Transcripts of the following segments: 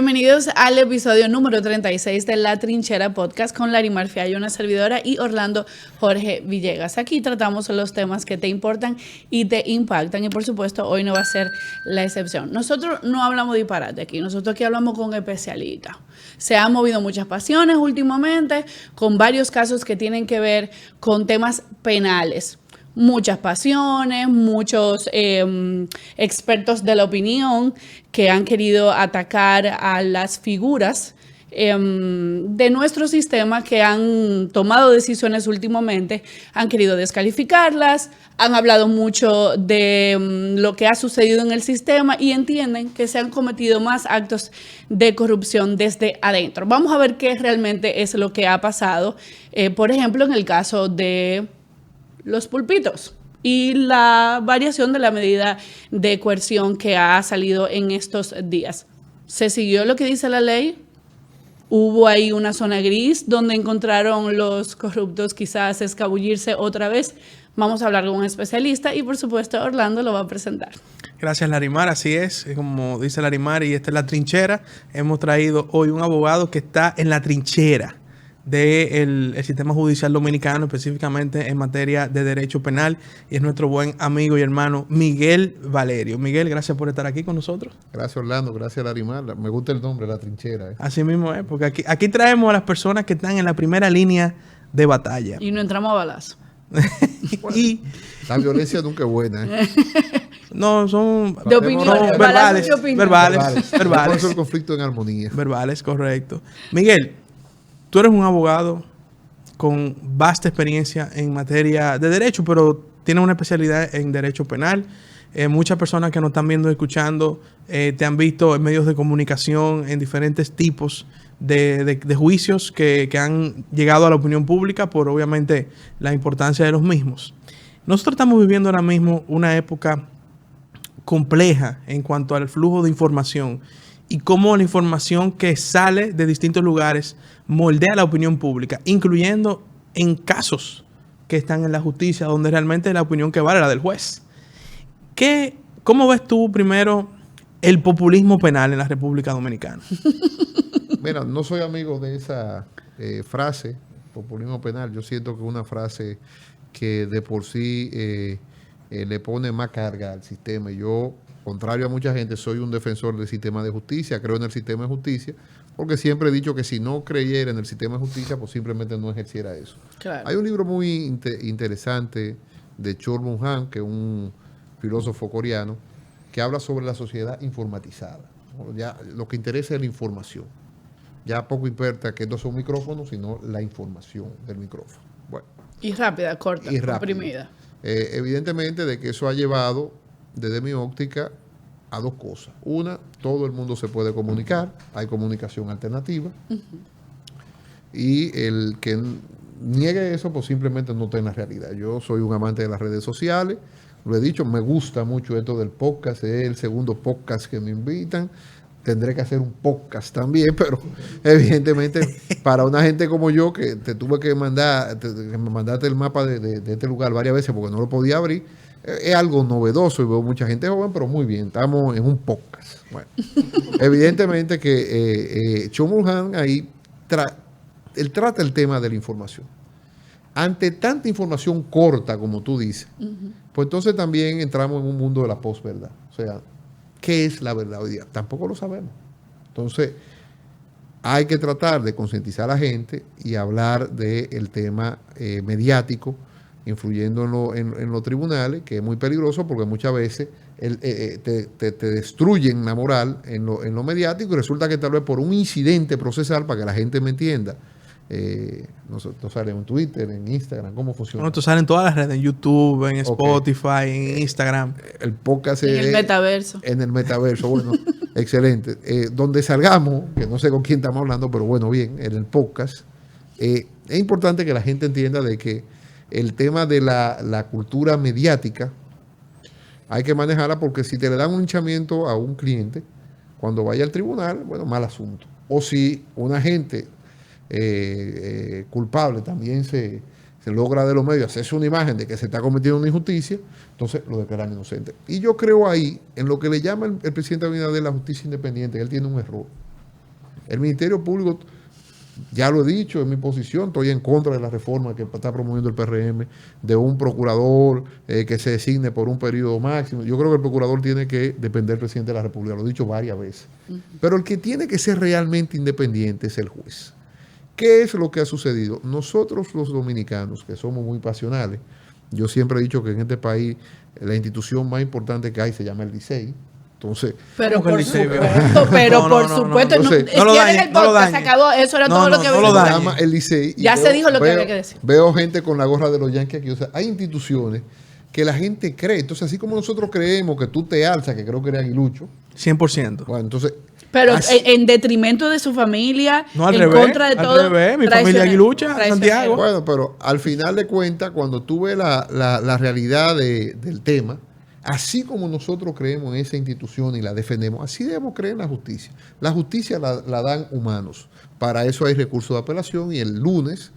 Bienvenidos al episodio número 36 de La Trinchera Podcast con Larimar Fiallo, una servidora, y Orlando Jorge Villegas. Aquí tratamos los temas que te importan y te impactan, y por supuesto hoy no va a ser la excepción. Nosotros no hablamos disparate aquí, nosotros aquí hablamos con especialistas. Se han movido muchas pasiones últimamente con varios casos que tienen que ver con temas penales. Muchas pasiones, muchos expertos de la opinión que han querido atacar a las figuras de nuestro sistema, que han tomado decisiones últimamente, han querido descalificarlas, han hablado mucho de lo que ha sucedido en el sistema y entienden que se han cometido más actos de corrupción desde adentro. Vamos a ver qué realmente es lo que ha pasado, por ejemplo, en el caso de los pulpitos y la variación de la medida de coerción que ha salido en estos días. ¿Se siguió lo que dice la ley? ¿Hubo ahí una zona gris donde encontraron los corruptos quizás escabullirse otra vez? Vamos a hablar con un especialista y por supuesto Orlando lo va a presentar. Gracias, Larimar. Así es, como dice Larimar, y esta es La Trinchera. Hemos traído hoy un abogado que está en la trinchera del sistema judicial dominicano, específicamente en materia de derecho penal, y es nuestro buen amigo y hermano Miguel Valerio. Miguel, gracias por estar aquí con nosotros. Gracias, Orlando, gracias, Larimar. Me gusta el nombre, La Trinchera. Así mismo es, porque aquí traemos a las personas que están en la primera línea de batalla. Y no entramos a balazo. Bueno, y la violencia nunca es buena, ¿eh? No, son de opiniones, verbales. Por eso el conflicto en armonía. Verbales, correcto. Miguel, tú eres un abogado con vasta experiencia en materia de derecho, pero tienes una especialidad en derecho penal. Muchas personas que nos están viendo y escuchando te han visto en medios de comunicación, en diferentes tipos de juicios que han llegado a la opinión pública por, obviamente, la importancia de los mismos. Nosotros estamos viviendo ahora mismo una época compleja en cuanto al flujo de información y cómo la información que sale de distintos lugares moldea la opinión pública, incluyendo en casos que están en la justicia, donde realmente la opinión que vale la del juez. ¿Cómo ves tú primero el populismo penal en la República Dominicana? Mira, no soy amigo de esa frase, populismo penal. Yo siento que es una frase que de por sí le pone más carga al sistema. Yo, contrario a mucha gente, soy un defensor del sistema de justicia, creo en el sistema de justicia, porque siempre he dicho que si no creyera en el sistema de justicia, pues simplemente no ejerciera eso. Claro. Hay un libro muy interesante de Chol-Bung Han, que es un filósofo coreano, que habla sobre la sociedad informatizada. Ya lo que interesa es la información. Ya poco importa que no son micrófonos, sino la información del micrófono. Bueno. Y rápida, corta, comprimida. Evidentemente de que eso ha llevado, desde mi óptica, a dos cosas. Una, todo el mundo se puede comunicar, hay comunicación alternativa. Y el que niegue eso, pues simplemente no está en la realidad. Yo soy un amante de las redes sociales, lo he dicho, me gusta mucho esto del podcast, es el segundo podcast que me invitan. Tendré que hacer un podcast también, pero evidentemente para una gente como yo, que te tuve que mandar, que me mandaste el mapa de este lugar varias veces porque no lo podía abrir, es algo novedoso y veo mucha gente joven, pero muy bien, estamos en un podcast. Bueno, evidentemente que Chol-Bung Han ahí él trata el tema de la información. Ante tanta información corta, como tú dices, pues entonces también entramos en un mundo de la posverdad. O sea, ¿qué es la verdad hoy día? Tampoco lo sabemos. Entonces, hay que tratar de concientizar a la gente y hablar del tema mediático, influyendo en los tribunales, que es muy peligroso porque muchas veces te destruyen la moral en lo mediático, y resulta que tal vez por un incidente procesal, para que la gente me entienda, no sale en Twitter, en Instagram, ¿cómo funciona? Nosotros salen en todas las redes, en YouTube, en Spotify, en Instagram. El podcast en el metaverso. En el metaverso, bueno, excelente. Donde salgamos, que no sé con quién estamos hablando, pero bueno, bien, en el podcast, es importante que la gente entienda de que el tema de la cultura mediática hay que manejarla, porque si te le dan un hinchamiento a un cliente, cuando vaya al tribunal, bueno, mal asunto. O si una gente culpable también se logra de los medios hacerse una imagen de que se está cometiendo una injusticia, entonces lo declaran inocente. Y yo creo ahí, en lo que le llama el presidente Abinader la justicia independiente, él tiene un error. El Ministerio Público, ya lo he dicho, en mi posición, estoy en contra de la reforma que está promoviendo el PRM, de un procurador que se designe por un periodo máximo. Yo creo que el procurador tiene que depender del presidente de la República, lo he dicho varias veces. Pero el que tiene que ser realmente independiente es el juez. ¿Qué es lo que ha sucedido? Nosotros los dominicanos, que somos muy pasionales, yo siempre he dicho que en este país la institución más importante que hay se llama el Licey. Entonces, pero ¿cómo que por el Licey, supuesto, pero No, por no, no, supuesto, no. Entonces, No lo cierren dañe, el no lo podcast, se dañe. acabó, eso era No, todo no, lo que no lo se dañe. llama el Licey. y Ya se dijo lo que veo- había que decir. Veo gente con la gorra de los Yankees aquí. O sea, hay instituciones que la gente cree. Entonces, así como nosotros creemos que tú te alzas, que creo que eres aguilucho, 100%. bueno, entonces... Pero así- en detrimento de su familia, No, al en revés, contra de al todo. revés, mi familia traicionero, aguilucha, traicionero. Santiago. Bueno, pero al final de cuentas, cuando tú ves la realidad del tema, así como nosotros creemos en esa institución y la defendemos, así debemos creer en la justicia. La justicia la dan humanos. Para eso hay recursos de apelación y el lunes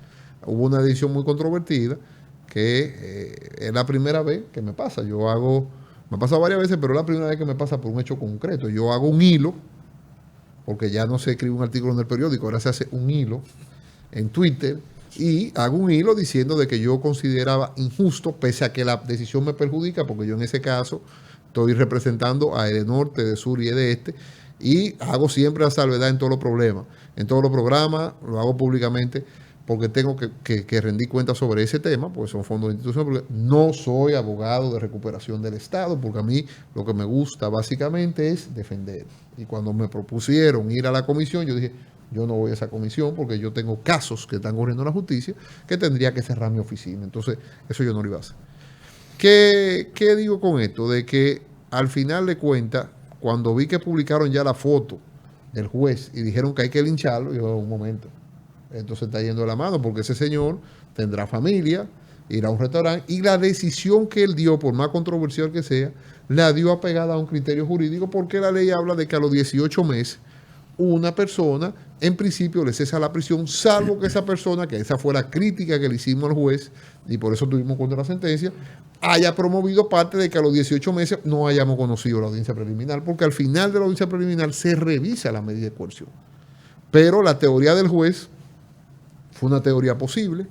hubo una decisión muy controvertida que es la primera vez que me pasa. Me ha pasado varias veces, pero es la primera vez que me pasa por un hecho concreto. Yo hago un hilo, porque ya no se escribe un artículo en el periódico, ahora se hace un hilo en Twitter y hago un hilo diciendo de que yo consideraba injusto, pese a que la decisión me perjudica, porque yo en ese caso estoy representando a Edenorte, de Sur y Edeste, y hago siempre la salvedad en todos los problemas, en todos los programas, lo hago públicamente, porque tengo que rendir cuentas sobre ese tema, porque son fondos de institución, porque no soy abogado de recuperación del Estado, porque a mí lo que me gusta básicamente es defender. Y cuando me propusieron ir a la comisión, yo dije, yo no voy a esa comisión porque yo tengo casos que están corriendo en la justicia que tendría que cerrar mi oficina. Entonces, eso yo no lo iba a hacer. ¿Qué digo con esto? De que al final de cuentas, cuando vi que publicaron ya la foto del juez y dijeron que hay que lincharlo, yo, un momento, entonces está yendo de la mano porque ese señor tendrá familia, irá a un restaurante y la decisión que él dio, por más controversial que sea, la dio apegada a un criterio jurídico porque la ley habla de que a los 18 meses una persona en principio le cesa la prisión, salvo que esa persona, que esa fue la crítica que le hicimos al juez y por eso tuvimos contra la sentencia, haya promovido parte de que a los 18 meses no hayamos conocido la audiencia preliminar, porque al final de la audiencia preliminar se revisa la medida de coerción. Pero la teoría del juez fue una teoría posible,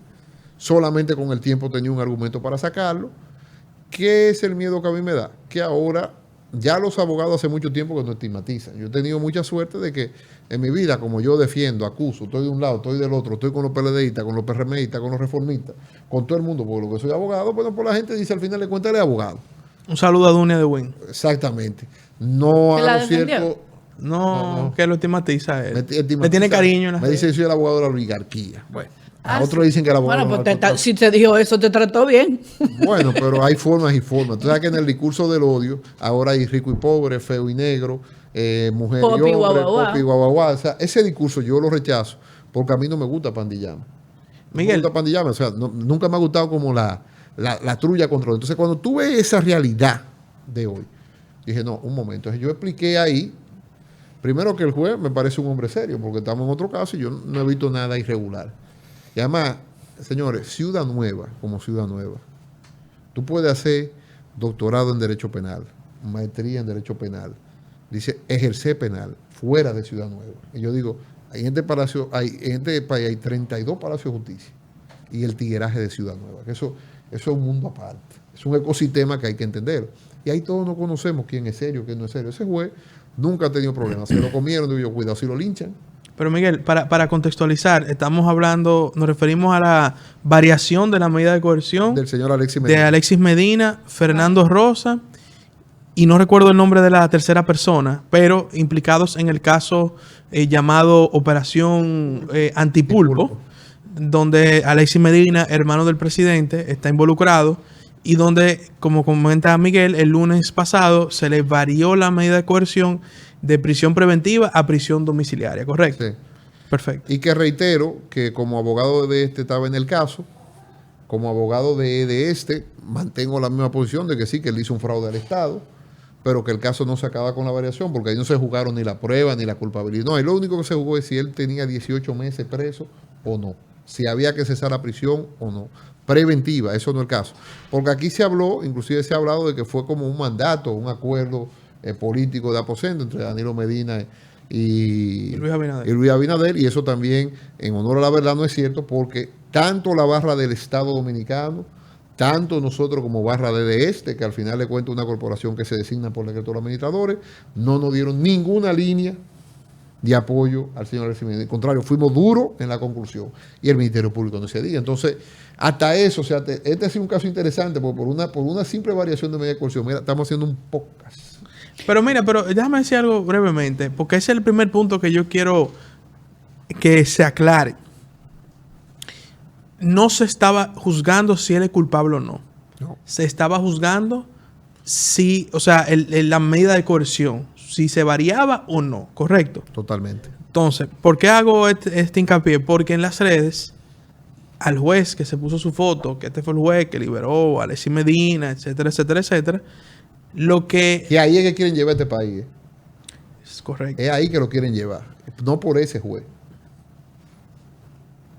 solamente con el tiempo tenía un argumento para sacarlo. ¿Qué es el miedo que a mí me da? Que ahora ya los abogados hace mucho tiempo que no estigmatizan. Yo he tenido mucha suerte de que en mi vida, como yo defiendo, acuso, estoy de un lado, estoy del otro, estoy con los PLDistas, con los PRMistas, con los reformistas, con todo el mundo, porque lo que soy abogado, bueno, pues la gente dice al final de cuentas, él es abogado. Un saludo a Dunia de Win. Exactamente. No ¿Que la hago defendió? cierto... No, que lo estigmatiza él. estigmatiza. Le tiene cariño en la Me dice red. que soy el abogado de la oligarquía. Bueno, a Ah, otros dicen que el abogado Bueno, de pues la si te dijo eso, te trató bien. Bueno, pero hay formas y formas. Tú sabes que en el discurso del odio, ahora hay rico y pobre, feo y negro, mujer Popi, y hombre, guau, guau, popi, guau, guau, guau. O sea, ese discurso yo lo rechazo porque a mí no me gusta pandillarme. Miguel. No me gusta pandillarme. O sea, nunca me ha gustado como la trulla control. Entonces, cuando tú ves esa realidad de hoy, dije, no, un momento. Entonces, yo expliqué ahí, primero que el juez me parece un hombre serio, porque estamos en otro caso y yo no he visto nada irregular. Y además, señores, Ciudad Nueva, como Ciudad Nueva, tú puedes hacer doctorado en Derecho Penal, maestría en Derecho Penal, dice ejercer penal fuera de Ciudad Nueva. Y yo digo, en este país hay 32 palacios de justicia y el tigueraje de Ciudad Nueva, que eso es un mundo aparte, es un ecosistema que hay que entender. Y ahí todos no conocemos quién es serio, quién no es serio. Ese juez nunca ha tenido problemas, se lo comieron, digo yo, cuidado si lo linchan. Pero Miguel, para contextualizar, estamos hablando, nos referimos a la variación de la medida de coerción Del señor Alexis de Medina. Alexis Medina, Fernando Rosa, y no recuerdo el nombre de la tercera persona, pero implicados en el caso llamado Operación Antipulpo, donde Alexis Medina, hermano del presidente, está involucrado y donde, como comenta Miguel, el lunes pasado se le varió la medida de coerción de prisión preventiva a prisión domiciliaria, ¿correcto? Sí. Perfecto. Y que reitero que como abogado de este estaba en el caso, como abogado de este, mantengo la misma posición de que sí, que él hizo un fraude al Estado, pero que el caso no se acaba con la variación, porque ahí no se jugaron ni la prueba ni la culpabilidad. No, ahí lo único que se jugó es si él tenía 18 meses preso o no, si había que cesar la prisión o no. Preventiva, eso no es el caso. Porque aquí se habló, inclusive se ha hablado de que fue como un mandato, un acuerdo político de aposento entre Danilo Medina y Luis Abinader. y Luis Abinader, y eso también, en honor a la verdad, no es cierto, porque tanto la barra del Estado Dominicano, tanto nosotros como barra de este, que al final le cuenta una corporación que se designa por decreto de los administradores, no nos dieron ninguna línea de apoyo al señor Alexis Medina. Al contrario, fuimos duros en la conclusión y el Ministerio Público no se diga. Entonces, hasta eso, o sea, este ha sido un caso interesante, porque por una simple variación de medida de coerción, mira, estamos haciendo un podcast. Pero mira, pero déjame decir algo brevemente, porque ese es el primer punto que yo quiero que se aclare. No se estaba juzgando si él es culpable o no. No. Se estaba juzgando si, o sea, la medida de coerción, si se variaba o no, ¿correcto? Totalmente. Entonces, ¿por qué hago este hincapié? Porque en las redes, al juez que se puso su foto, que este fue el juez que liberó a Alexis Medina, etcétera, etcétera, etcétera, lo que... Y ahí es que quieren llevar este país. Es correcto. Es ahí que lo quieren llevar. No por ese juez.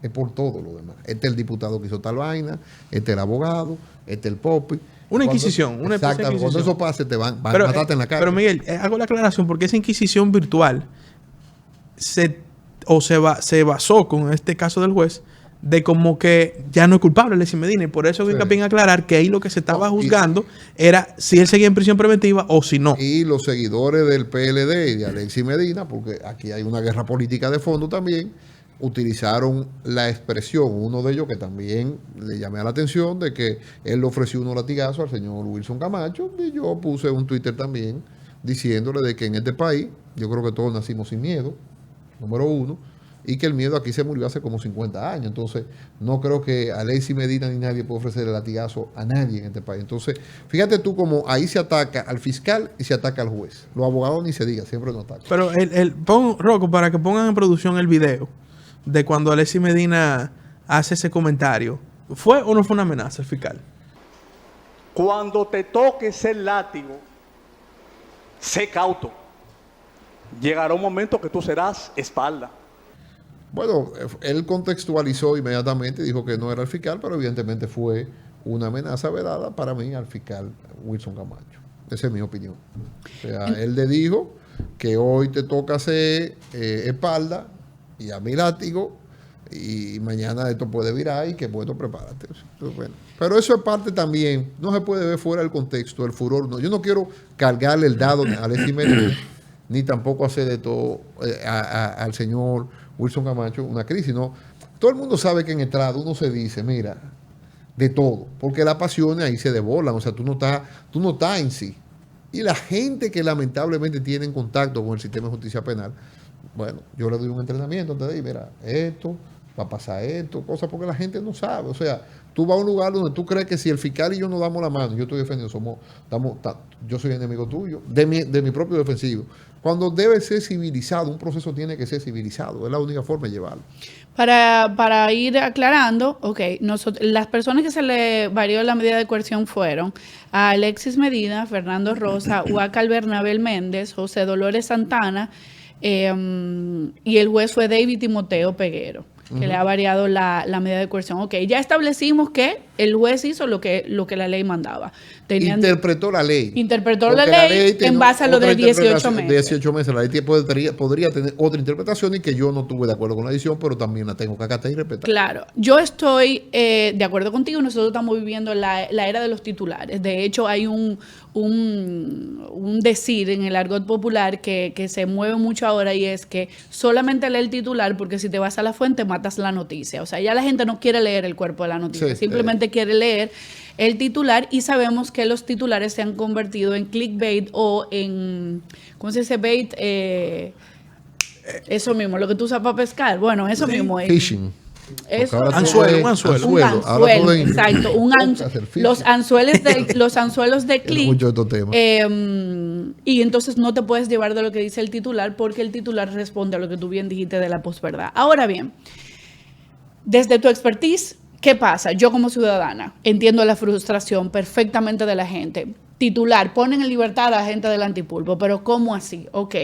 Es por todo lo demás. Este es el diputado que hizo tal vaina, este es el abogado, este es el popi. Una inquisición, una especie de Exacto, cuando inquisición. eso pase te van a Pero, matarte en la cara. pero Miguel, hago la aclaración porque esa inquisición virtual se basó con este caso del juez de como que ya no es culpable Alexis Medina, y por eso Sí. hincapié en aclarar que ahí lo que se estaba No, juzgando era si él seguía en prisión preventiva o si no. Y los seguidores del PLD y de Alexis Medina, porque aquí hay una guerra política de fondo también, utilizaron la expresión, uno de ellos que también le llamé a la atención, de que él le ofreció unos latigazos al señor Wilson Camacho, y yo puse un Twitter también diciéndole de que en este país, yo creo que todos nacimos sin miedo, número uno, y que el miedo aquí se murió hace como 50 años. Entonces, no creo que Alexis Medina ni nadie pueda ofrecer el latigazo a nadie en este país. Entonces, fíjate tú como ahí se ataca al fiscal y se ataca al juez. Los abogados ni se diga, siempre nos atacan. Pero pon, Rocco, para que pongan en producción el video de cuando Alexis Medina hace ese comentario. ¿Fue o no fue una amenaza el fiscal? Cuando te toque ser látigo, sé cauto. Llegará un momento que tú serás espalda. Bueno, él contextualizó inmediatamente, dijo que no era el fiscal, pero evidentemente fue una amenaza velada para mí al fiscal Wilson Camacho. Esa es mi opinión. O sea, él le dijo que hoy te toca ser espalda y a mí látigo, y mañana esto puede virar y que bueno, prepárate. Entonces, bueno. Pero eso es parte también, no se puede ver fuera del contexto, el furor. No. Yo no quiero cargarle el dado a Alexis Medina, ni tampoco hacer de todo al señor Wilson Camacho una crisis. No, todo el mundo sabe que en estrado uno se dice, mira, de todo, porque las pasiones ahí se desbordan, o sea, tú no estás en sí. Y la gente que lamentablemente tiene en contacto con el sistema de justicia penal, bueno, yo le doy un entrenamiento antes de ir, mira, esto, va a pasar esto, cosas porque la gente no sabe. O sea, tú vas a un lugar donde tú crees que si el fiscal y yo nos damos la mano, yo estoy defendiendo, yo soy enemigo tuyo, de mi propio defensivo. Cuando debe ser civilizado, un proceso tiene que ser civilizado, es la única forma de llevarlo. Para ir aclarando, las personas que se le varió la medida de coerción fueron a Alexis Medina, Fernando Rosa, Huacal Bernabel Méndez, José Dolores Santana, y el juez fue David Timoteo Peguero, que le ha variado la medida de coerción. Ok, ya establecimos que el juez hizo lo que la ley mandaba. Interpretó la ley. Interpretó la ley en base a lo de 18 meses. 18 meses. La ley podría tener otra interpretación y que yo no estuve de acuerdo con la decisión, pero también la tengo que acatar y respetar. Claro, yo estoy de acuerdo contigo. Nosotros estamos viviendo la era de los titulares. De hecho, hay un decir en el argot popular que se mueve mucho ahora, y es que solamente lee el titular, porque si te vas a la fuente matas la noticia. O sea, ya la gente no quiere leer el cuerpo de la noticia, Sí, simplemente quiere leer el titular, y sabemos que los titulares se han convertido en clickbait o en, ¿cómo se dice? Bait, eso mismo, lo que tú usas para pescar. Bueno, eso mismo es. Phishing. Eso, Ahora Anzuelo, tú un anzuelo. un Ahora anzuelo, pueden exacto. hacer phishing. Los anzuelos de clic. Mucho de estos temas. Y entonces no te puedes llevar de lo que dice el titular, porque el titular responde a lo que tú bien dijiste de la posverdad. Ahora bien, desde tu expertise, ¿qué pasa? Yo como ciudadana entiendo la frustración perfectamente de la gente. Titular, ponen en libertad a la gente del antipulpo, pero ¿cómo así? Ok,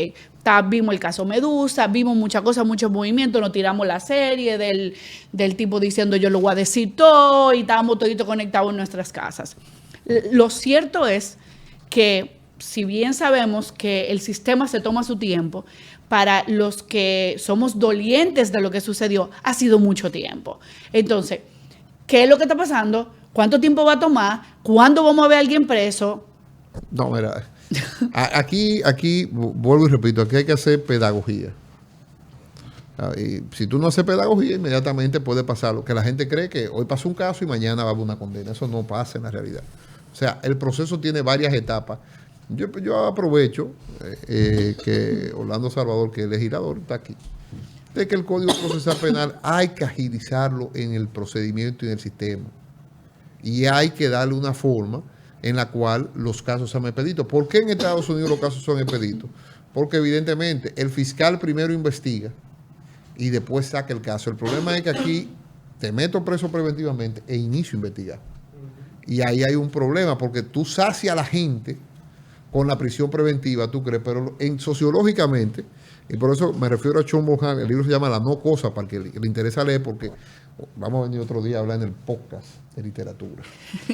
vimos el caso Medusa, vimos muchas cosas, muchos movimientos, nos tiramos la serie del tipo diciendo yo lo voy a decir todo, y estábamos toditos conectados en nuestras casas. Lo cierto es que, si bien sabemos que el sistema se toma su tiempo, para los que somos dolientes de lo que sucedió, ha sido mucho tiempo. Entonces, ¿qué es lo que está pasando? ¿Cuánto tiempo va a tomar? ¿Cuándo vamos a ver a alguien preso? No, mira, aquí, vuelvo y repito, aquí hay que hacer pedagogía. Y si tú no haces pedagogía, inmediatamente puede pasar lo que la gente cree que hoy pasa un caso y mañana va a haber una condena. Eso no pasa en la realidad. O sea, el proceso tiene varias etapas. Yo aprovecho que Orlando Salvador, que es legislador, está aquí, de que el Código Procesal Penal hay que agilizarlo en el procedimiento y en el sistema. Y hay que darle una forma en la cual los casos sean expeditos. ¿Por qué en Estados Unidos los casos son expeditos? Porque evidentemente el fiscal primero investiga y después saca el caso. El problema es que aquí te meto preso preventivamente e inicio a investigar. Y ahí hay un problema porque tú sacias a la gente con la prisión preventiva, tú crees, pero sociológicamente, y por eso me refiero a Chombo Han, el libro se llama La no cosa, para el que le interesa leer, porque vamos a venir otro día a hablar en el podcast de literatura.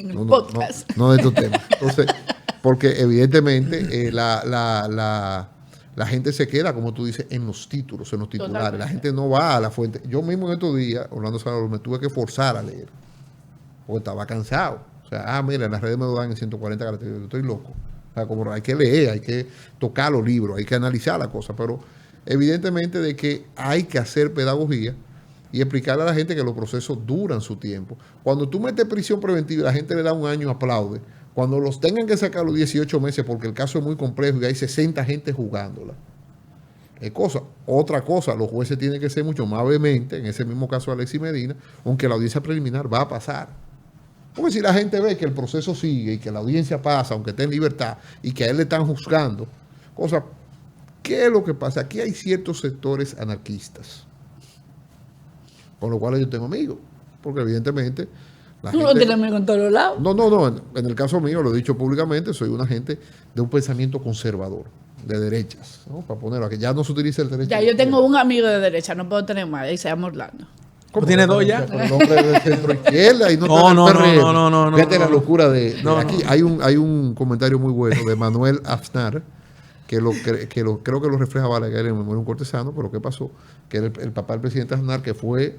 No de estos temas. Entonces, porque evidentemente la gente se queda, como tú dices, en los títulos, en los titulares. Totalmente. La gente no va a la fuente. Yo mismo en estos días, Orlando Salvador, me tuve que forzar a leer, porque estaba cansado. O sea, mira, en las redes me lo dan en 140 caracteres, yo estoy loco. O sea, como hay que leer, hay que tocar los libros, hay que analizar la cosa, pero evidentemente de que hay que hacer pedagogía y explicarle a la gente que los procesos duran su tiempo. Cuando tú metes prisión preventiva y la gente le da un año, aplaude. Cuando los tengan que sacar los 18 meses porque el caso es muy complejo y hay 60 gente jugándola. Otra cosa, los jueces tienen que ser mucho más vehementes, en ese mismo caso de Alexis Medina, aunque la audiencia preliminar va a pasar. Porque si la gente ve que el proceso sigue y que la audiencia pasa, aunque esté en libertad, y que a él le están juzgando, ¿qué es lo que pasa? Aquí hay ciertos sectores anarquistas, con los cuales yo tengo amigos, porque evidentemente... Tú no tienes amigos en todos lados. No, en el caso mío, lo he dicho públicamente, soy una gente de un pensamiento conservador, de derechas, ¿no? Para ponerlo, que ya no se utiliza el derecho. Ya, yo tengo un amigo de derecha, no puedo tener más, y se llama Orlando. ¿Cómo tiene dos ya? Con el nombre de centro izquierda y no. Fíjate la locura de aquí. No. Hay un comentario muy bueno de Manuel Aznar creo que lo refleja Balaguer en Memoria de un cortesano, pero ¿qué pasó? Que era el papá del presidente Aznar, que fue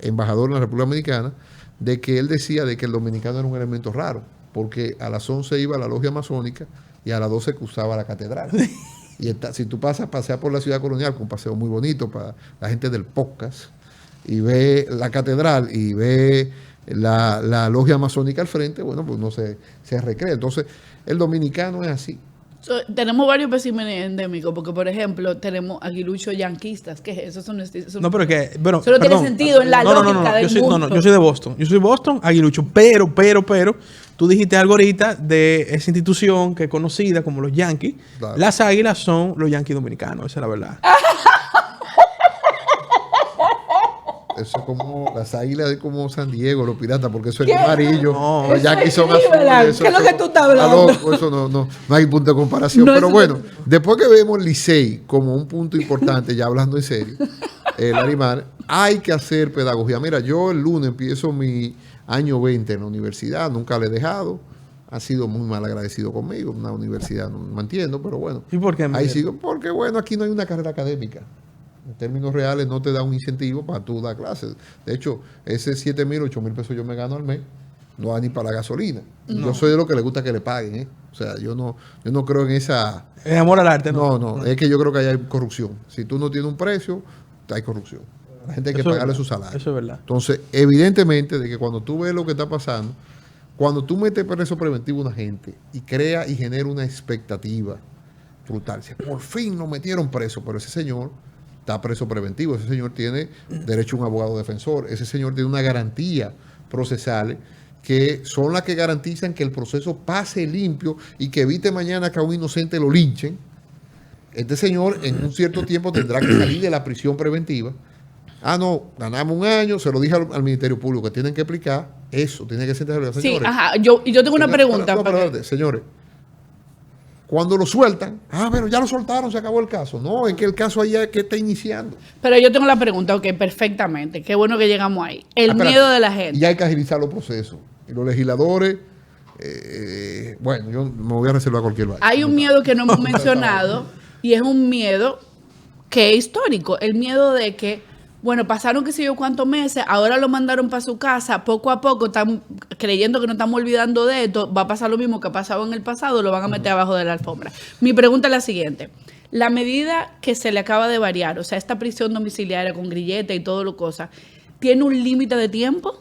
embajador en la República Dominicana, de que él decía de que el dominicano era un elemento raro, porque a las 11 iba a la logia masónica y a las 12 cruzaba la catedral. Y si tú paseas por la ciudad colonial, con un paseo muy bonito para la gente del podcast, y ve la catedral y ve la logia masónica al frente, bueno, pues no se recrea. Entonces, el dominicano es así. Tenemos varios especímenes endémicos, porque, por ejemplo, tenemos aguiluchos yanquistas, que eso son... No, pero que... Bueno, eso no tiene sentido en la lógica del mundo. Yo soy de Boston. Yo soy de Boston, aguilucho. Pero, tú dijiste algo ahorita de esa institución que es conocida como los Yankees. Claro. Las águilas son los Yankees dominicanos, esa es la verdad. Eso es como las águilas de como San Diego, los piratas, porque eso es amarillo. No, los Yankees son azules. ¿Qué es lo que tú estás hablando? Eso no hay punto de comparación. No, pero bueno, después que vemos Licey como un punto importante, ya hablando en serio, Larimar, hay que hacer pedagogía. Mira, yo el lunes empiezo mi año 20 en la universidad, nunca le he dejado. Ha sido muy mal agradecido conmigo, una universidad, no me entiendo, pero bueno. ¿Y por qué? Ahí sigo, porque bueno, aquí no hay una carrera académica. En términos reales no te da un incentivo para tú dar clases. De hecho, ese 7,000, 8,000 pesos yo me gano al mes, no da ni para la gasolina. No. Yo soy de los que le gusta que le paguen, ¿eh? O sea, yo no creo en esa... Es amor al arte, ¿no? No, es que yo creo que ahí hay corrupción. Si tú no tienes un precio, hay corrupción. La gente hay que pagarle su salario. Eso es verdad. Entonces, evidentemente, de que cuando tú ves lo que está pasando, cuando tú metes preso preventivo a una gente y crea y genera una expectativa brutal, por fin lo metieron preso, pero ese señor está preso preventivo, ese señor tiene derecho a un abogado defensor, ese señor tiene una garantía procesal que son las que garantizan que el proceso pase limpio y que evite mañana que a un inocente lo linchen. Este señor en un cierto tiempo tendrá que salir de la prisión preventiva. No, ganamos un año, se lo dije al Ministerio Público que tienen que explicar eso, tiene que ser señores. Sí, ajá, yo tengo una pregunta. Señores, cuando lo sueltan, pero ya lo soltaron, se acabó el caso. No, es que el caso ahí es que está iniciando. Pero yo tengo la pregunta, ok, perfectamente. Qué bueno que llegamos ahí. El miedo de la gente. Y hay que agilizar los procesos. Y los legisladores, bueno, yo me voy a reservar cualquier vaina. Hay un miedo que no hemos mencionado y es un miedo que es histórico, el miedo de que, bueno, pasaron qué sé yo cuántos meses, ahora lo mandaron para su casa, poco a poco están creyendo que no estamos olvidando de esto, va a pasar lo mismo que ha pasado en el pasado, lo van a meter abajo de la alfombra. Mi pregunta es la siguiente. La medida que se le acaba de variar, o sea, esta prisión domiciliaria con grillete y todo lo cosa, ¿tiene un límite de tiempo?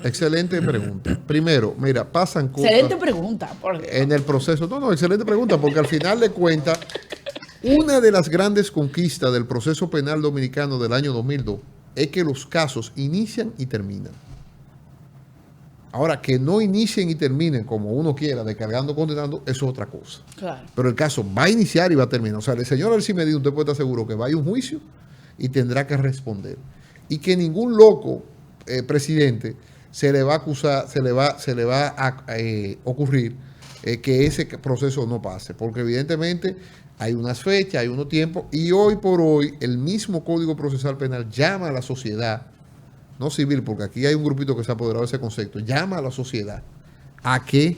Excelente pregunta. Primero, mira, pasan cosas Excelente pregunta. Por Dios. en el proceso. No, excelente pregunta, porque al final de cuentas, una de las grandes conquistas del proceso penal dominicano del año 2002 es que los casos inician y terminan. Ahora, que no inicien y terminen como uno quiera, descargando, condenando, eso es otra cosa. Claro. Pero el caso va a iniciar y va a terminar. O sea, el señor Alci Medina, usted puede estar seguro que va a ir a un juicio y tendrá que responder. Y que ningún loco presidente se le va a acusar, se le va a ocurrir que ese proceso no pase. Porque evidentemente hay unas fechas, hay unos tiempos, y hoy por hoy el mismo Código Procesal Penal llama a la sociedad, no civil, porque aquí hay un grupito que se ha apoderado de ese concepto, llama a la sociedad a que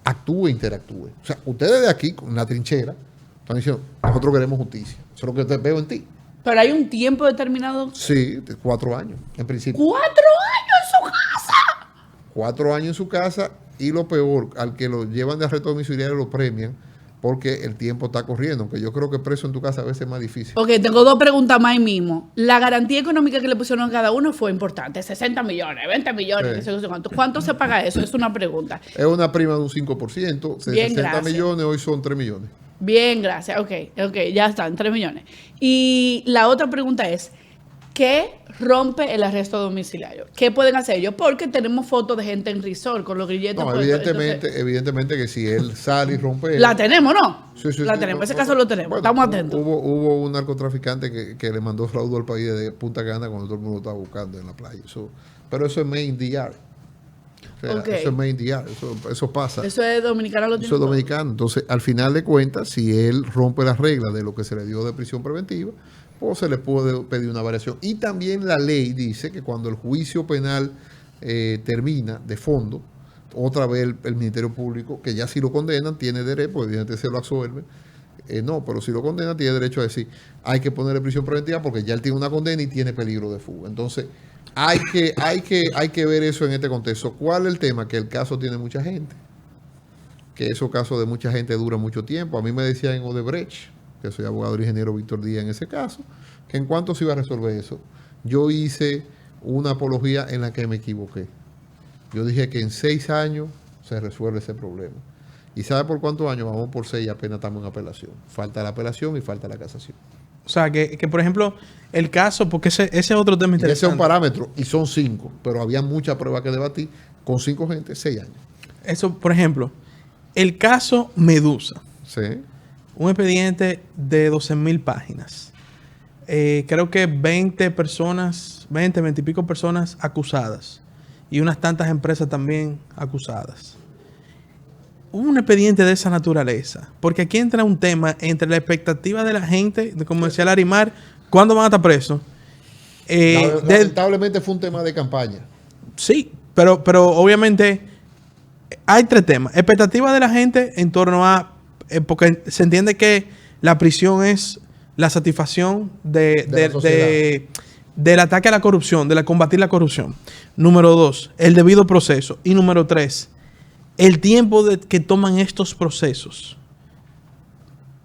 actúe, interactúe. O sea, ustedes de aquí, con la trinchera, están diciendo, nosotros queremos justicia. Eso es lo que te veo en ti. Pero hay un tiempo determinado. Sí, 4 años, en principio. 4 años en su casa. 4 años en su casa, y lo peor, al que lo llevan de arresto domiciliario lo premian porque el tiempo está corriendo, aunque yo creo que preso en tu casa a veces es más difícil. Ok, tengo 2 preguntas más ahí mismo. La garantía económica que le pusieron a cada uno fue importante. 60 millones, 20 millones, Sí. no sé, no sé cuánto. ¿Cuánto se paga eso? Es una pregunta. Es una prima de un 5%, de Bien, 60 gracias. millones, hoy son 3 millones. Bien, gracias. Ok, ya están, 3 millones. Y la otra pregunta es, ¿qué rompe el arresto domiciliario? ¿Qué pueden hacer ellos? Porque tenemos fotos de gente en resort con los grilletes. No, puestos. evidentemente que si él sale y rompe... La tenemos, ¿no? Sí, sí, la sí, tenemos, no, ese no, caso lo tenemos, bueno, estamos atentos. Hubo un narcotraficante que le mandó fraude al país de Punta Cana cuando todo el mundo estaba buscando en la playa. Pero eso es main DR. O sea, Ok. Eso es main DR, eso pasa. Eso es dominicano, lo tiene Eso es todo. dominicano. Entonces, al final de cuentas, si él rompe las reglas de lo que se le dio de prisión preventiva, pues se le puede pedir una variación. Y también la ley dice que cuando el juicio penal termina de fondo, otra vez el Ministerio Público, que ya si lo condenan, tiene derecho, porque evidentemente se lo absuelve. No, pero si lo condenan, tiene derecho a decir, hay que ponerle prisión preventiva porque ya él tiene una condena y tiene peligro de fuga. Entonces, hay que ver eso en este contexto. ¿Cuál es el tema? Que el caso tiene mucha gente. Que esos casos de mucha gente duran mucho tiempo. A mí me decían en Odebrecht, que soy abogado del ingeniero Víctor Díaz en ese caso, que en cuanto se iba a resolver eso, yo hice una apología en la que me equivoqué. Yo dije que en 6 años se resuelve ese problema. ¿Y sabe por cuántos años? Vamos por 6 y apenas estamos en apelación. Falta la apelación y falta la casación. O sea, que por ejemplo, el caso, porque ese otro tema Y ese es un interesante. parámetro, y son 5, pero había mucha prueba que debatir. Con 5 gente, 6 años. Eso, por ejemplo, el caso Medusa. Sí. Un expediente de 12,000 páginas. Creo que 20 y pico personas acusadas. Y unas tantas empresas también acusadas. Un expediente de esa naturaleza. Porque aquí entra un tema entre la expectativa de la gente, de como decía Larimar, ¿cuándo van a estar presos? Lamentablemente fue un tema de campaña. Sí, pero obviamente hay 3 temas. Expectativa de la gente en torno a... porque se entiende que la prisión es la satisfacción la sociedad. del ataque a la corrupción, de combatir la corrupción. Número 2, el debido proceso. Y número 3, el tiempo que toman estos procesos.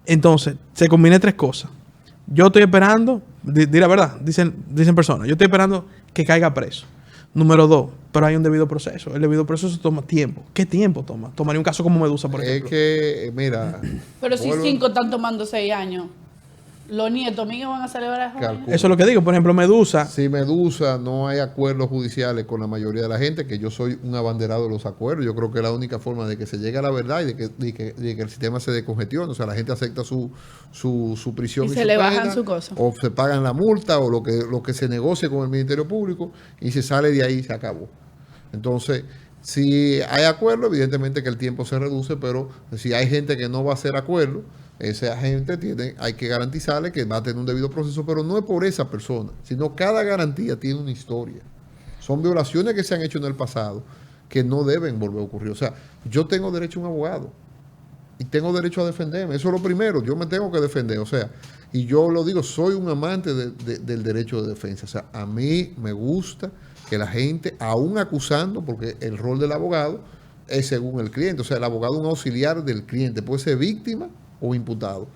Entonces, se combinan 3 cosas. Yo estoy esperando, di la verdad, dicen personas, yo estoy esperando que caiga preso. Número 2, pero hay un debido proceso. El debido proceso toma tiempo. ¿Qué tiempo toma? Tomaría un caso como Medusa, por ejemplo. Es que, mira... Pero si vuelvo- 5 están tomando 6 años, los nietos míos van a celebrar esa vaina. Calculo. Eso es lo que digo. Por ejemplo, Medusa. Si Medusa no hay acuerdos judiciales con la mayoría de la gente, que yo soy un abanderado de los acuerdos, yo creo que es la única forma de que se llegue a la verdad y de que el sistema se decongestione, o sea, la gente acepta su prisión Y y se su le bajan pena, su cosa. o se pagan la multa o lo que se negocie con el Ministerio Público y se sale de ahí y se acabó. Entonces, si hay acuerdo, evidentemente que el tiempo se reduce, pero si hay gente que no va a hacer acuerdo, esa gente hay que garantizarle que va a tener un debido proceso, pero no es por esa persona, sino cada garantía tiene una historia. Son violaciones que se han hecho en el pasado que no deben volver a ocurrir. O sea, yo tengo derecho a un abogado. y tengo derecho a defenderme. Eso es lo primero, yo me tengo que defender. O sea, y yo lo digo, soy un amante del derecho de defensa. O sea, a mí me gusta que la gente, aún acusando, porque el rol del abogado es según el cliente. O sea, el abogado es un auxiliar del cliente, puede ser víctima o imputado.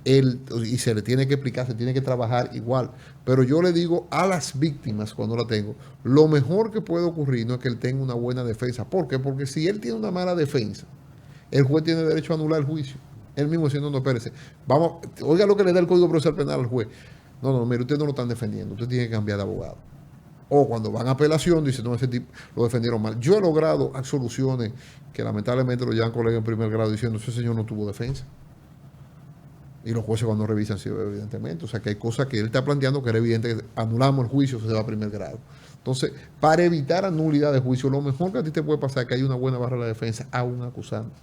Y se le tiene que explicar, se tiene que trabajar igual. Pero yo le digo a las víctimas, cuando la tengo, lo mejor que puede ocurrir no es que él tenga una buena defensa. ¿Por qué? Porque si él tiene una mala defensa, el juez tiene derecho a anular el juicio. Él mismo diciendo, no, espérese, vamos, oiga lo que le da el Código Procesal Penal al juez. No, mire, usted no lo están defendiendo, usted tiene que cambiar de abogado. O cuando van a apelación, dice, no, ese tipo lo defendieron mal. Yo he logrado absoluciones que lamentablemente lo llevan colegas en primer grado diciendo, ese señor no tuvo defensa. Y los jueces cuando revisan, sí, evidentemente. O sea, que hay cosas que él está planteando que era evidente que anulamos el juicio, se va a primer grado. Entonces, para evitar anulidad de juicio, lo mejor que a ti te puede pasar es que hay una buena barra de defensa a un acusante.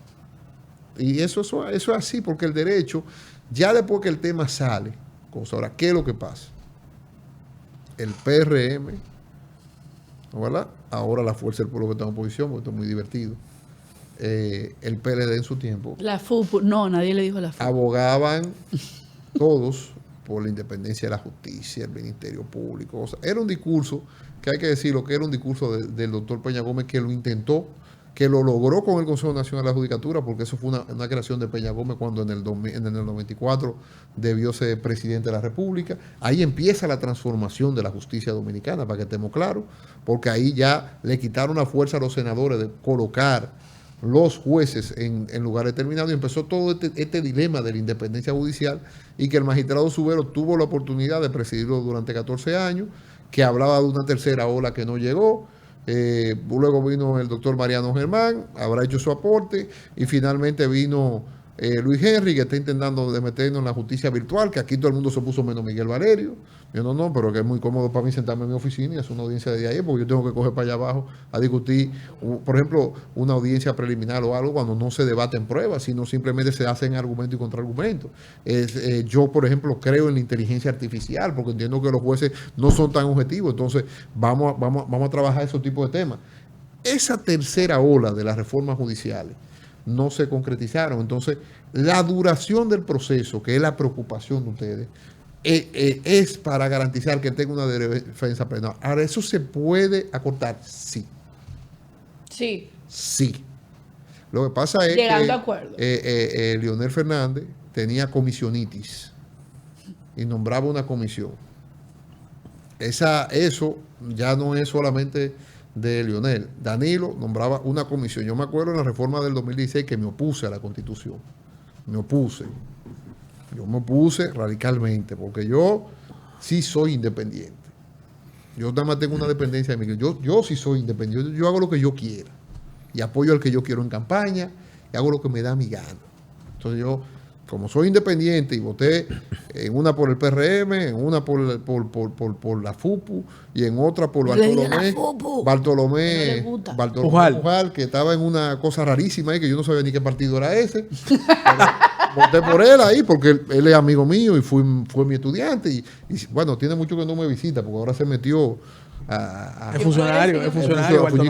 Y eso es así, porque el derecho, ya después que el tema sale, ahora, ¿qué es lo que pasa? El PRM, ¿verdad? Ahora la Fuerza del Pueblo que está en oposición, porque esto es muy divertido. El PLD en su tiempo. La FUPU, no, nadie le dijo la FUPU. Abogaban todos por la independencia de la justicia, el Ministerio Público. O sea, era un discurso, que hay que decirlo, que era un discurso del doctor Peña Gómez que lo intentó, que lo logró con el Consejo Nacional de la Judicatura, porque eso fue una creación de Peña Gómez cuando en el 94 debió ser presidente de la República. Ahí empieza la transformación de la justicia dominicana, para que estemos claros, porque ahí ya le quitaron la fuerza a los senadores de colocar los jueces en lugares determinados y empezó todo este dilema de la independencia judicial y que el magistrado Subero tuvo la oportunidad de presidirlo durante 14 años, que hablaba de una tercera ola que no llegó. Luego vino el doctor Mariano Germán, habrá hecho su aporte, y finalmente vino Luis Henry, que está intentando de meternos en la justicia virtual, que aquí todo el mundo se puso menos Miguel Valerio. Yo no, pero que es muy cómodo para mí sentarme en mi oficina y hacer una audiencia de ahí, porque yo tengo que coger para allá abajo a discutir, por ejemplo, una audiencia preliminar o algo cuando no se debaten pruebas, sino simplemente se hacen argumentos y contraargumentos. Yo, por ejemplo, creo en la inteligencia artificial, porque entiendo que los jueces no son tan objetivos, entonces vamos a trabajar esos tipos de temas. Esa tercera ola de las reformas judiciales no se concretizaron. Entonces, la duración del proceso, que es la preocupación de ustedes, es para garantizar que tenga una defensa penal. Ahora, ¿eso se puede acortar? Sí. Sí. Sí. Lo que pasa es llegando a acuerdo. Leonel Fernández tenía comisionitis y nombraba una comisión. Eso ya no es solamente de Leonel. Danilo nombraba una comisión. Yo me acuerdo en la reforma del 2016 que me opuse a la Constitución. Yo me opuse radicalmente, porque yo sí soy independiente. Yo nada más tengo una dependencia de mí. Yo sí soy independiente. Yo hago lo que yo quiera. Y apoyo al que yo quiero en campaña. Y hago lo que me da mi gana. Entonces yo, como soy independiente y voté en una por el PRM, en una por la FUPU y en otra por Bartolomé Pujal, que estaba en una cosa rarísima ahí, que yo no sabía ni qué partido era ese. Voté por él ahí porque él es amigo mío y fue mi estudiante. Y bueno, tiene mucho que no me visita porque ahora se metió Es funcionario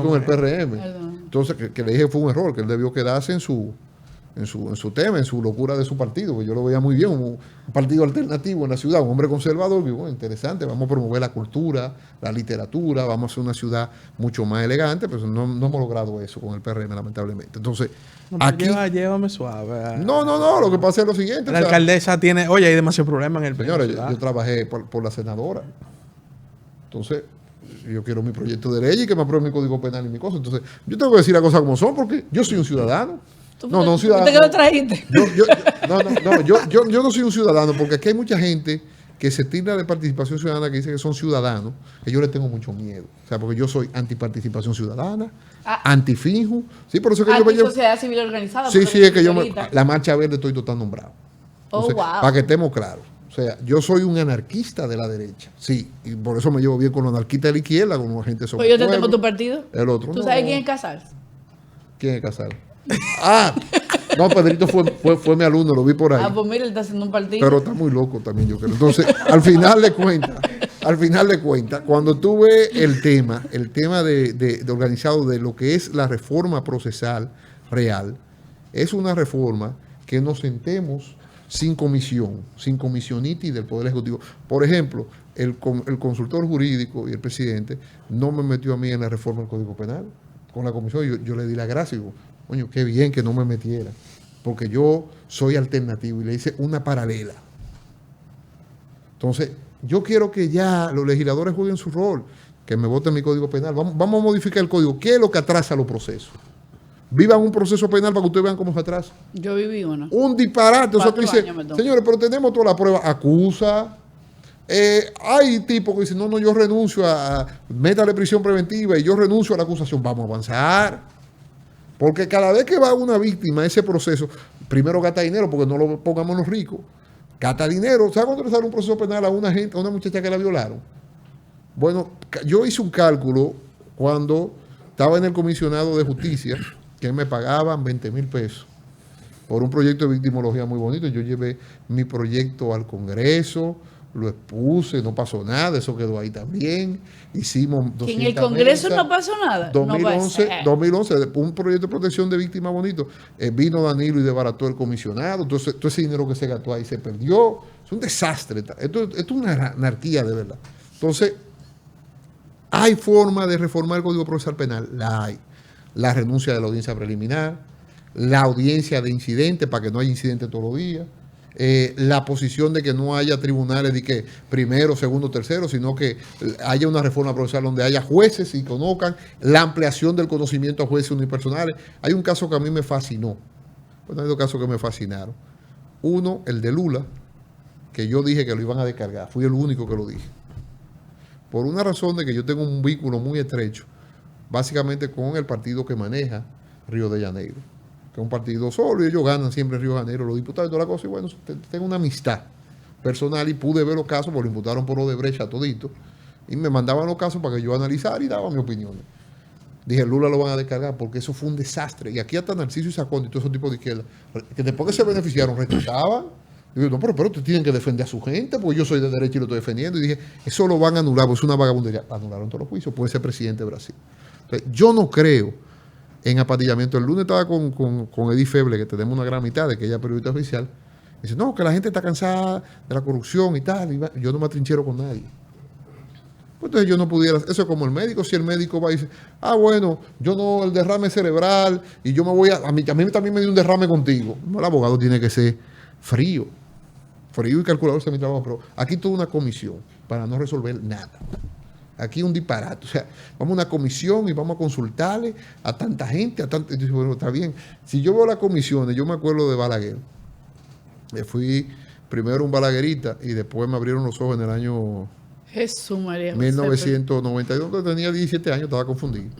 con el PRM. Perdón. Entonces, que le dije que fue un error, que él debió quedarse en su tema, en su locura de su partido, que yo lo veía muy bien, un partido alternativo en la ciudad, un hombre conservador, que bueno, interesante, vamos a promover la cultura, la literatura, vamos a hacer una ciudad mucho más elegante, pero no hemos logrado eso con el PRM, lamentablemente. Entonces, aquí... Llévame suave. No, lo que pasa es lo siguiente. La alcaldesa tiene, oye, hay demasiado problema en el señores, yo trabajé por la senadora. Entonces, yo quiero mi proyecto de ley y que me apruebe mi código penal y mi cosa. Entonces, yo tengo que decir las cosas como son porque yo soy un ciudadano. No, ciudadano. ¿Usted qué lo trajiste? Yo no soy un ciudadano porque aquí hay mucha gente que se tilda de participación ciudadana que dice que son ciudadanos, que yo les tengo mucho miedo. O sea, porque yo soy antiparticipación ciudadana, antifinjo. Sí, por eso que yo me llevo. Sociedad civil organizada. Sí, es que yo la Marcha Verde estoy total nombrado. Entonces, wow. Para que estemos claros. O sea, yo soy un anarquista de la derecha. Sí, y por eso me llevo bien con los anarquistas de la izquierda, con la gente sobre Pues yo te tengo tu partido. El otro. ¿Tú sabes quién es Casals? ¿Quién es Casals? No, Pedrito fue mi alumno, lo vi por ahí. Pues mira, él está haciendo un partido. Pero está muy loco también, yo creo. Entonces, al final de cuentas, cuando tuve el tema de organizado de lo que es la reforma procesal real, es una reforma que nos sentemos sin comisión, sin comisionitis del Poder Ejecutivo. Por ejemplo, el consultor jurídico y el presidente no me metió a mí en la reforma del Código Penal. Con la comisión yo le di la gracia y digo, coño, qué bien que no me metiera, porque yo soy alternativo y le hice una paralela. Entonces, yo quiero que ya los legisladores jueguen su rol, que me voten mi Código Penal. Vamos a modificar el Código. ¿Qué es lo que atrasa los procesos? Vivan un proceso penal para que ustedes vean cómo se atrasa. Yo viví uno. Un disparate. O sea, tú dices, años me tomó. señores, pero tenemos toda la prueba. Acusa. Hay tipos que dicen, no, yo renuncio métale prisión preventiva y yo renuncio a la acusación. Vamos a avanzar. Porque cada vez que va una víctima a ese proceso, primero gasta dinero, porque no lo pongamos los ricos. Gasta dinero. ¿Sabes cuánto le sale un proceso penal a una muchacha que la violaron? Bueno, yo hice un cálculo cuando estaba en el comisionado de justicia, que me pagaban 20,000 pesos por un proyecto de victimología muy bonito. Yo llevé mi proyecto al Congreso, lo expuse, no pasó nada, eso quedó ahí también. Hicimos 200 ¿En el Congreso mesas. no pasó nada? 2011, No puede ser. 2011, un proyecto de protección de víctimas bonito. Vino Danilo y desbarató el comisionado. Entonces, todo ese dinero que se gastó ahí se perdió. Es un desastre. Esto es una anarquía de verdad. Entonces, ¿hay forma de reformar el Código Procesal Penal? La hay. La renuncia de la audiencia preliminar, la audiencia de incidente para que no haya incidente todos los días, la posición de que no haya tribunales de que primero, segundo, tercero, sino que haya una reforma procesal donde haya jueces y conozcan, la ampliación del conocimiento a jueces unipersonales. Hay un caso que a mí me fascinó. Bueno, hay dos casos que me fascinaron. Uno, el de Lula, que yo dije que lo iban a descargar. Fui el único que lo dije. Por una razón de que yo tengo un vínculo muy estrecho, básicamente con el partido que maneja Río de Janeiro, que es un partido solo y ellos ganan siempre en Río de Janeiro, los diputados y toda la cosa, y bueno, tengo una amistad personal y pude ver los casos, porque lo imputaron por Odebrecht a todito, y me mandaban los casos para que yo analizara y daba mi opinión. Dije, Lula lo van a descargar porque eso fue un desastre. Y aquí hasta Narciso y Sacón y todos esos tipos de izquierda, que después que se beneficiaron, rechazaban. Digo, no, pero ustedes tienen que defender a su gente, porque yo soy de derecha y lo estoy defendiendo. Y dije, eso lo van a anular, porque es una vagabundería. Anularon todos los juicios, puede ser presidente de Brasil. Entonces, yo no creo en apatillamiento. El lunes estaba con Edith Feble, que tenemos una gran amistad, de que ella es periodista oficial. Dice, no, que la gente está cansada de la corrupción y tal. Y yo no me atrinchero con nadie. Pues entonces yo no pudiera, eso es como el médico, si el médico va y dice, bueno, yo no, el derrame cerebral, y yo me voy a mí también me dio un derrame contigo. No, el abogado tiene que ser frío y calculador, ese es mi trabajo, pero aquí toda una comisión para no resolver nada. Aquí un disparate. O sea, vamos a una comisión y vamos a consultarle a tanta gente, y dice, bueno, está bien. Si yo veo las comisiones, yo me acuerdo de Balaguer. Fui primero un balaguerita y después me abrieron los ojos en el año Jesús María. 1992, cuando tenía 17 años, estaba confundido.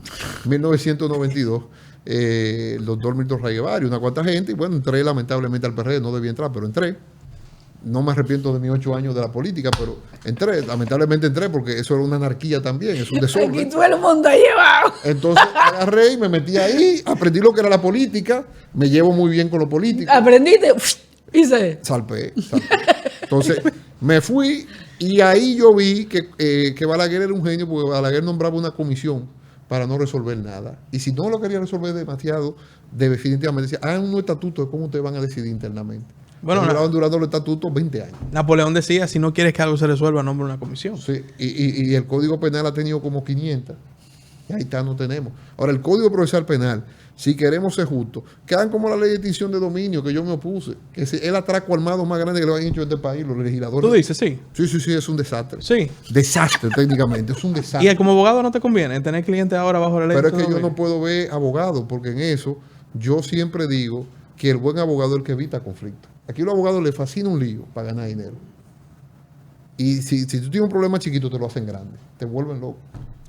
1992, el doctor Milton Ray Guevara y una cuanta gente, y bueno, entré lamentablemente al PRD, no debía entrar, pero entré. No me arrepiento de mis 8 años de la política, pero entré, lamentablemente entré, porque eso era una anarquía también, es un desorden. Aquí todo el mundo ha llevado. Entonces agarré y me metí ahí, aprendí lo que era la política, me llevo muy bien con los políticos. Aprendiste y se... Salpé. Entonces me fui y ahí yo vi que Balaguer era un genio, porque Balaguer nombraba una comisión para no resolver nada. Y si no lo quería resolver demasiado, definitivamente decía, hagan un estatuto de cómo ustedes van a decidir internamente. Bueno, duraban durando los estatutos 20 años. Napoleón decía, si no quieres que algo se resuelva, nombra una comisión. Sí, y el Código Penal ha tenido como 500. Y ahí está, no tenemos. Ahora, el Código Procesal Penal, si queremos ser justos, que hagan como la ley de extinción de dominio, que yo me opuse, que es el atraco armado más grande que lo han hecho en este país, los legisladores. ¿Tú dices sí? Sí, es un desastre. Sí. Desastre, técnicamente, es un desastre. Y como abogado no te conviene tener clientes ahora bajo la ley. Pero es que yo no puedo ver abogado, porque en eso yo siempre digo que el buen abogado es el que evita conflictos. Aquí a los abogados les fascina un lío para ganar dinero. Y si tú tienes un problema chiquito, te lo hacen grande. Te vuelven loco.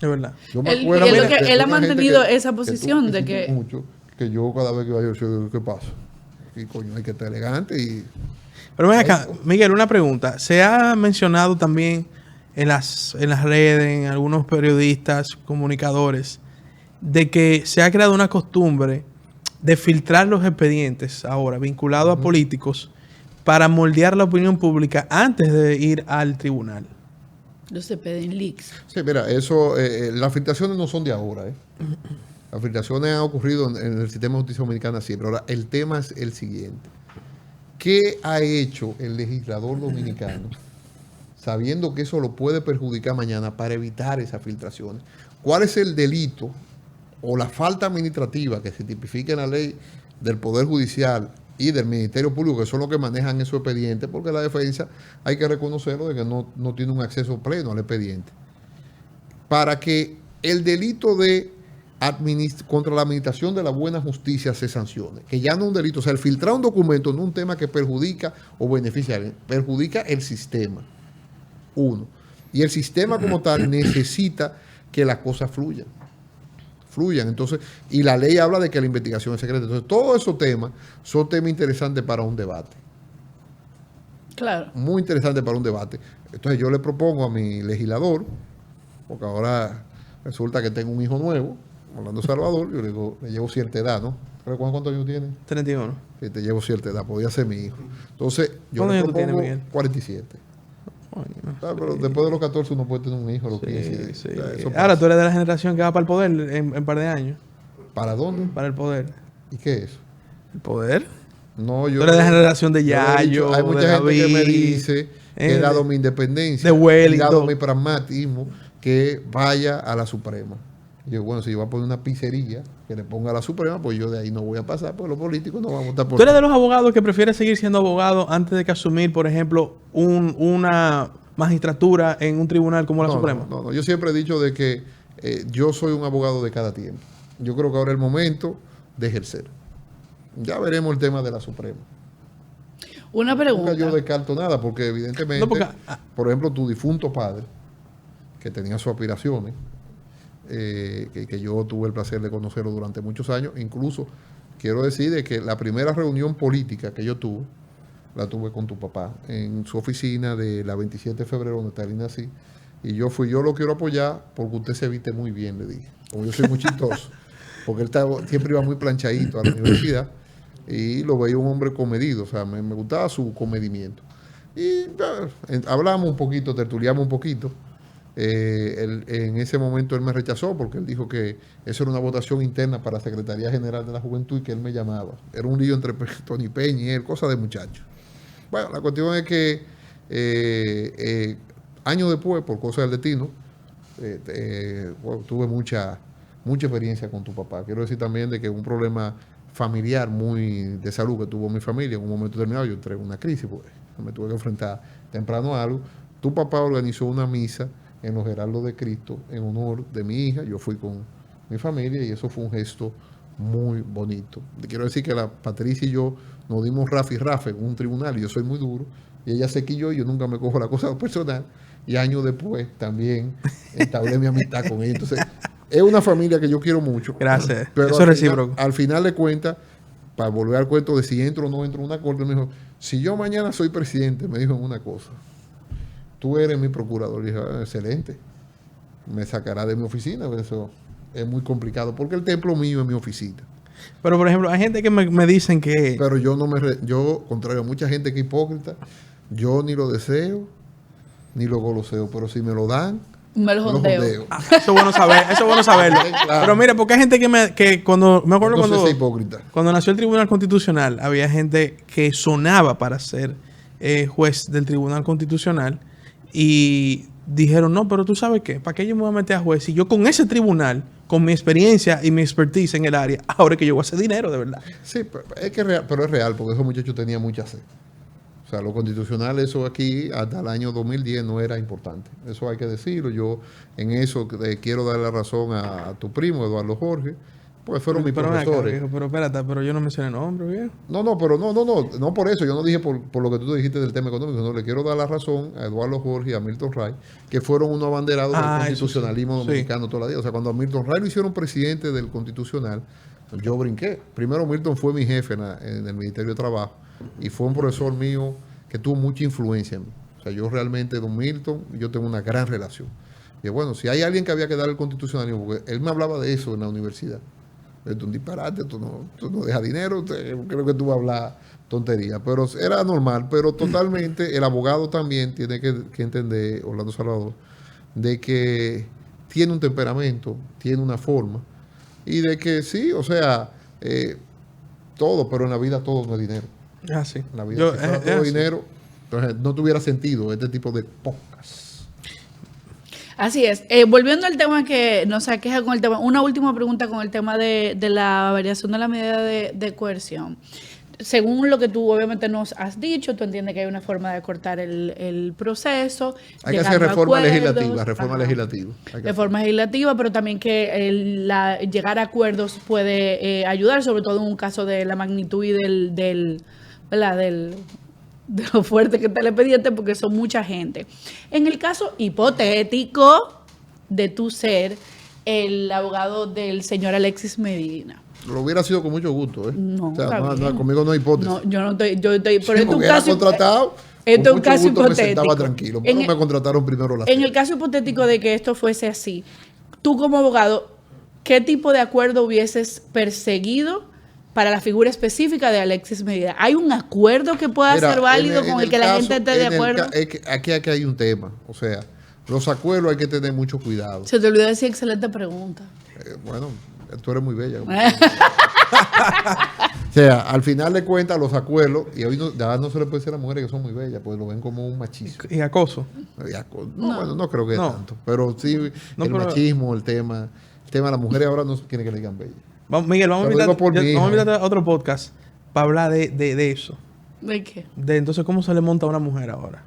Es verdad. Yo me Él, acuerdo y es lo de que él ha una gente mantenido esa posición de que... Mucho, que yo cada vez que vaya, yo digo, ¿qué pasa? Y coño, hay que estar elegante y... Pero ven acá, Miguel, una pregunta. Se ha mencionado también en las redes, en algunos periodistas, comunicadores, de que se ha creado una costumbre de filtrar los expedientes ahora vinculados a políticos para moldear la opinión pública antes de ir al tribunal. No se piden leaks. Sí, mira, eso, las filtraciones no son de ahora, Las filtraciones han ocurrido en el sistema de justicia dominicana siempre. Ahora, el tema es el siguiente. ¿Qué ha hecho el legislador dominicano sabiendo que eso lo puede perjudicar mañana para evitar esas filtraciones? ¿Cuál es el delito o la falta administrativa que se tipifica en la ley del Poder Judicial y del Ministerio Público, que son los que manejan esos expedientes? Porque la defensa, hay que reconocerlo, de que no tiene un acceso pleno al expediente. Para que el delito de contra la administración de la buena justicia se sancione, que ya no es un delito, o sea, el filtrar un documento no es un tema que perjudica o beneficia, perjudica el sistema, uno, y el sistema como tal necesita que las cosas fluyan, entonces, y la ley habla de que la investigación es secreta, entonces todos esos temas son temas interesantes para un debate. Claro. Muy interesante para un debate. Entonces yo le propongo a mi legislador, porque ahora resulta que tengo un hijo nuevo, Orlando Salvador, yo le digo, le llevo cierta edad, ¿no? ¿Cuántos años tiene? 31. Sí, te llevo cierta edad, podía ser mi hijo. Entonces, yo ¿Cuántos le años tú propongo tienes, Miguel? 47. Coño, Pero sí. después de los 14 uno puede tener un hijo, a los Sí, 15. sí. Ya, eso Ahora pasa. tú eres de la generación que va para el poder en un par de años. ¿Para dónde? Para el poder. ¿Y qué es eso? ¿El poder? No, yo... Tú eres de la generación de yo le he dicho, Yayo, hay de mucha gente que me David, dice que dado mi independencia, de Wellington, dado mi pragmatismo, que vaya a la Suprema. Y yo, bueno, si yo voy a poner una pizzería que le ponga a la Suprema, pues yo de ahí no voy a pasar, porque los políticos no van a votar por... ¿Tú eres de los abogados que prefiere seguir siendo abogado antes de que asumir, por ejemplo, una magistratura en un tribunal como la Suprema? No. Yo siempre he dicho de que yo soy un abogado de cada tiempo. Yo creo que ahora es el momento de ejercer. Ya veremos el tema de la Suprema. Una pregunta. Nunca yo descarto nada, porque evidentemente, No, porque- por ejemplo, tu difunto padre, que tenía sus aspiraciones, que yo tuve el placer de conocerlo durante muchos años, incluso quiero decir de que la primera reunión política que yo tuve, la tuve con tu papá, en su oficina de la 27 de febrero, donde está nací, y yo lo quiero apoyar porque usted se viste muy bien, le dije, como yo soy muy chistoso, porque él siempre iba muy planchadito a la universidad, y lo veía un hombre comedido, o sea, me gustaba su comedimiento. Y hablamos un poquito, tertuliamos un poquito. En ese momento él me rechazó porque él dijo que eso era una votación interna para la Secretaría General de la Juventud y que él me llamaba. Era un lío entre Tony Peña y él, cosa de muchachos. Bueno, la cuestión es que años después, por cosas del destino, tuve mucha experiencia con tu papá. Quiero decir también de que un problema familiar muy de salud que tuvo mi familia, en un momento determinado yo entré en una crisis, porque me tuve que enfrentar temprano a algo. Tu papá organizó una misa en los Heraldos de Cristo en honor de mi hija. Yo fui con mi familia y eso fue un gesto muy bonito. Quiero decir que la Patricia y yo nos dimos rafa y rafa en un tribunal y yo soy muy duro y ella se quilló y yo nunca me cojo la cosa personal y años después también entablé mi amistad con ella. Entonces es una familia que yo quiero mucho. Gracias. Pero Eso es recíproco. Al final de cuentas, para volver al cuento de si entro o no entro en una corte, me dijo, si yo mañana soy presidente, me dijo una cosa, tú eres mi procurador. Y dije, excelente, me sacará de mi oficina, eso es muy complicado, porque el templo mío es mi oficina. Pero, por ejemplo, hay gente que me dicen que... Pero yo yo, contrario a mucha gente que es hipócrita, yo ni lo deseo, ni lo goloseo, pero si me lo dan, Me lo lo jondeo. jondeo. Eso es bueno saber, eso es bueno saberlo. Claro. Pero mira, porque hay gente que cuando... Me acuerdo No sé cuando... ser hipócrita. Cuando nació el Tribunal Constitucional, había gente que sonaba para ser juez del Tribunal Constitucional y dijeron, no, pero tú sabes qué, ¿para qué yo me voy a meter a juez? Si yo con ese tribunal, con mi experiencia y mi expertise en el área, ahora es que yo voy a hacer dinero, de verdad. Sí, pero es real, porque esos muchachos tenían mucha sed. O sea, lo constitucional, eso aquí, hasta el año 2010 no era importante. Eso hay que decirlo. Yo en eso quiero dar la razón a tu primo, Eduardo Jorge, pues fueron mis Pero ven acá, profesores. viejo, pero espérate, pero yo no mencioné nombre, viejo. No por eso. Yo no dije por lo que tú dijiste del tema económico. No, le quiero dar la razón a Eduardo Jorge y a Milton Ray, que fueron unos abanderados del Ah, eso constitucionalismo sí. dominicano toda la vida. O sea, cuando a Milton Ray lo hicieron presidente del Constitucional, yo brinqué. Primero, Milton fue mi jefe en el Ministerio de Trabajo y fue un profesor mío que tuvo mucha influencia en mí. O sea, yo realmente, don Milton, yo tengo una gran relación. Y bueno, si hay alguien que había que dar el constitucionalismo, porque él me hablaba de eso en la universidad. Es un disparate, tú no dejas dinero, creo que tú vas a hablar tontería. Pero era normal, pero totalmente el abogado también tiene que entender, Orlando Salvador, de que tiene un temperamento, tiene una forma, y de que sí, o sea, todo, pero en la vida todo no es dinero. Ah, sí. En la vida si fuera todo así. dinero, entonces no tuviera sentido este tipo de podcasts. Así es. Volviendo al tema que nos aqueja con el tema, una última pregunta con el tema de la variación de la medida de coerción. Según lo que tú obviamente nos has dicho, tú entiendes que hay una forma de cortar el proceso. Hay que llegar hacer a reforma acuerdos. legislativa, reforma Ajá. legislativa. Hay que De forma legislativa, pero también que llegar a acuerdos puede ayudar, sobre todo en un caso de la magnitud y ¿verdad? De lo fuerte que está el expediente, porque son mucha gente. En el caso hipotético de tu ser el abogado del señor Alexis Medina. Lo hubiera sido con mucho gusto, ¿eh? No, o sea, está bien. conmigo no hay hipótesis. No, yo no estoy, yo estoy, pero Sí, esto es un porque era caso, contratado, esto es con un mucho caso gusto me sentaba hipotético. tranquilo, pero me contrataron primero la En el caso hipotético de que esto fuese así, tú como abogado, ¿qué tipo de acuerdo hubieses perseguido para la figura específica de Alexis Medina? ¿Hay un acuerdo que pueda Mira, ser válido en con el el que la caso- gente esté de en el acuerdo? es que aquí hay un tema, o sea, los acuerdos hay que tener mucho cuidado. Se te olvidó decir excelente pregunta. Bueno, tú eres muy bella. O sea, al final de cuentas, los acuerdos, y hoy ya no se le puede decir a las mujeres que son muy bellas, pues lo ven como un machismo. Y acoso. No, bueno, no creo que No. tanto. Pero sí, No, el pero- machismo, el tema de las mujeres ahora no quieren que le digan bella. Vamos, Miguel, vamos a Te lo digo invitar, por mi vamos a hija. invitar a otro podcast para hablar de eso. ¿De qué? De entonces cómo se le monta a una mujer ahora.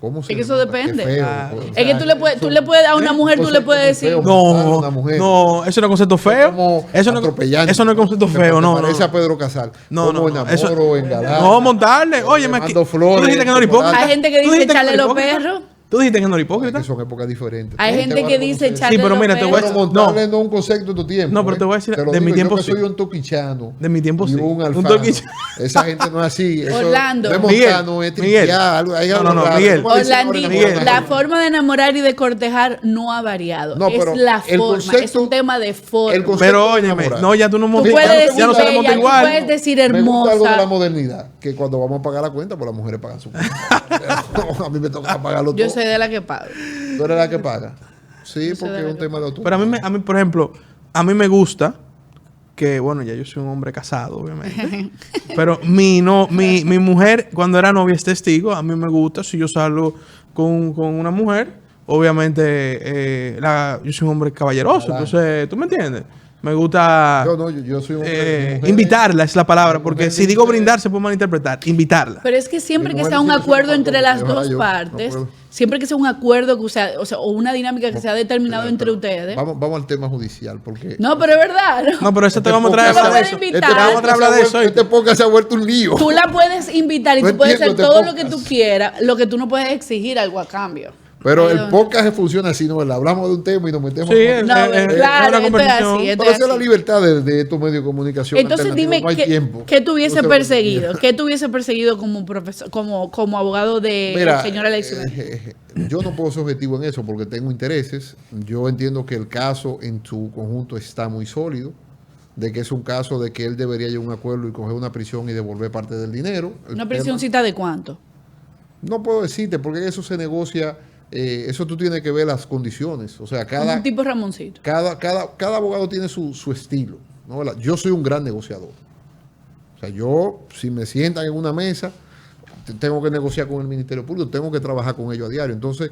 ¿Cómo se Es que le eso nota? Qué depende. feo, Ah. pues, o Es sea, que tú le puedes a una mujer, tú le puedes decir. feo. No, montar a una mujer. no, eso no es concepto feo. Como Eso no, atropellante. eso no es concepto feo, no. Parece no. a Pedro Casal. No, Como no, enamoro, eso- engalar. No, montarle. Oye, le me mando flores, tú dijiste que no era hipócrita. Hay gente que ¿Tú dice dijiste echarle no era los hipócrita? perros. Tú dijiste que no era Es hipócrita. que son épocas diferentes. Hay Tú gente te vas que a dice reconocer. echarle Sí, pero los mira, te voy a perros. decir- Montarle no un concepto de tu tiempo. No, pero te voy a decir, lo de mi digo, tiempo yo que sí. soy un toquichano. De mi tiempo y sí. un Un alfano. toquichano. Esa gente no es así. Eso Orlando. de Miguel, montano, es Miguel. tripear, algo- hay No, algo no, raro. Miguel. ¿Cómo le dicen ahora Orlandito, Miguel. la forma de enamorar y de cortejar no ha variado. No, es pero la el forma, concepto- es un tema de forma. el concepto- Pero de óyeme, enamorar. no, ya tú no Tú montas. puedes Ya decir no se le bella, monta tú igual. puedes decir Me gusta algo de la hermosa. modernidad, que cuando vamos a pagar la cuenta, pues las mujeres pagan su cuenta. A mí me toca pagarlo todo. Yo soy de la que pago. ¿Tú eres la que paga? Sí, Yo soy porque de es la un que tema de autonomía. Pero a mí, por ejemplo, a mí me gusta que, bueno, ya yo soy un hombre casado, obviamente. Pero mi mujer, cuando era novia, es testigo. A mí me gusta, si yo salgo con una mujer, obviamente yo soy un hombre caballeroso. Claro. Entonces, ¿tú me entiendes? Me gusta Yo soy un hombre, mujer- invitarla, es la palabra. mi Porque mujer si digo dice- brindar, se puede malinterpretar. Invitarla. Pero es que siempre Mi que mujer sea un dice que soy acuerdo un entre matón, las ojalá dos yo, partes, no puedo. siempre que sea un acuerdo que sea, o una dinámica que sea determinado entre Pero ustedes. Vamos al tema judicial, porque... No, pero es verdad. ¿no? No, pero eso te Este vamos a traer podcast- hablar de Tú eso. la puedes invitar. Te vamos a traer hablar de eso. Este podcast se ha vuelto un lío. Tú la puedes invitar y No tú puedes hacer entiendo todo este lo que tú podcast. quieras, lo que tú no puedes exigir algo a cambio. Pero Ahí el donde- podcast funciona así, ¿no? Hablamos de un tema y nos metemos... Sí, en No, otro. claro, una esto es conversación. así. Pero esa es la libertad de estos medios de comunicación. Entonces alternativos, dime no hay qué, tiempo. qué tuviese No se- perseguido, qué tuviese perseguido como profesor, como abogado del Mira, señor Alexis. yo no puedo ser objetivo en eso porque tengo intereses. Yo entiendo que el caso en su conjunto está muy sólido, de que es un caso de que él debería llegar a un acuerdo y coger una prisión y devolver parte del dinero. El Una tema- prisioncita de cuánto. No puedo decirte porque eso se negocia, eso tú tienes que ver las condiciones. O sea, Como un tipo Ramoncito. cada abogado tiene su estilo, ¿no? ¿Verdad? Yo soy un gran negociador. O sea, yo, si me sientan en una mesa, tengo que negociar con el Ministerio Público, tengo que trabajar con ellos a diario. Entonces,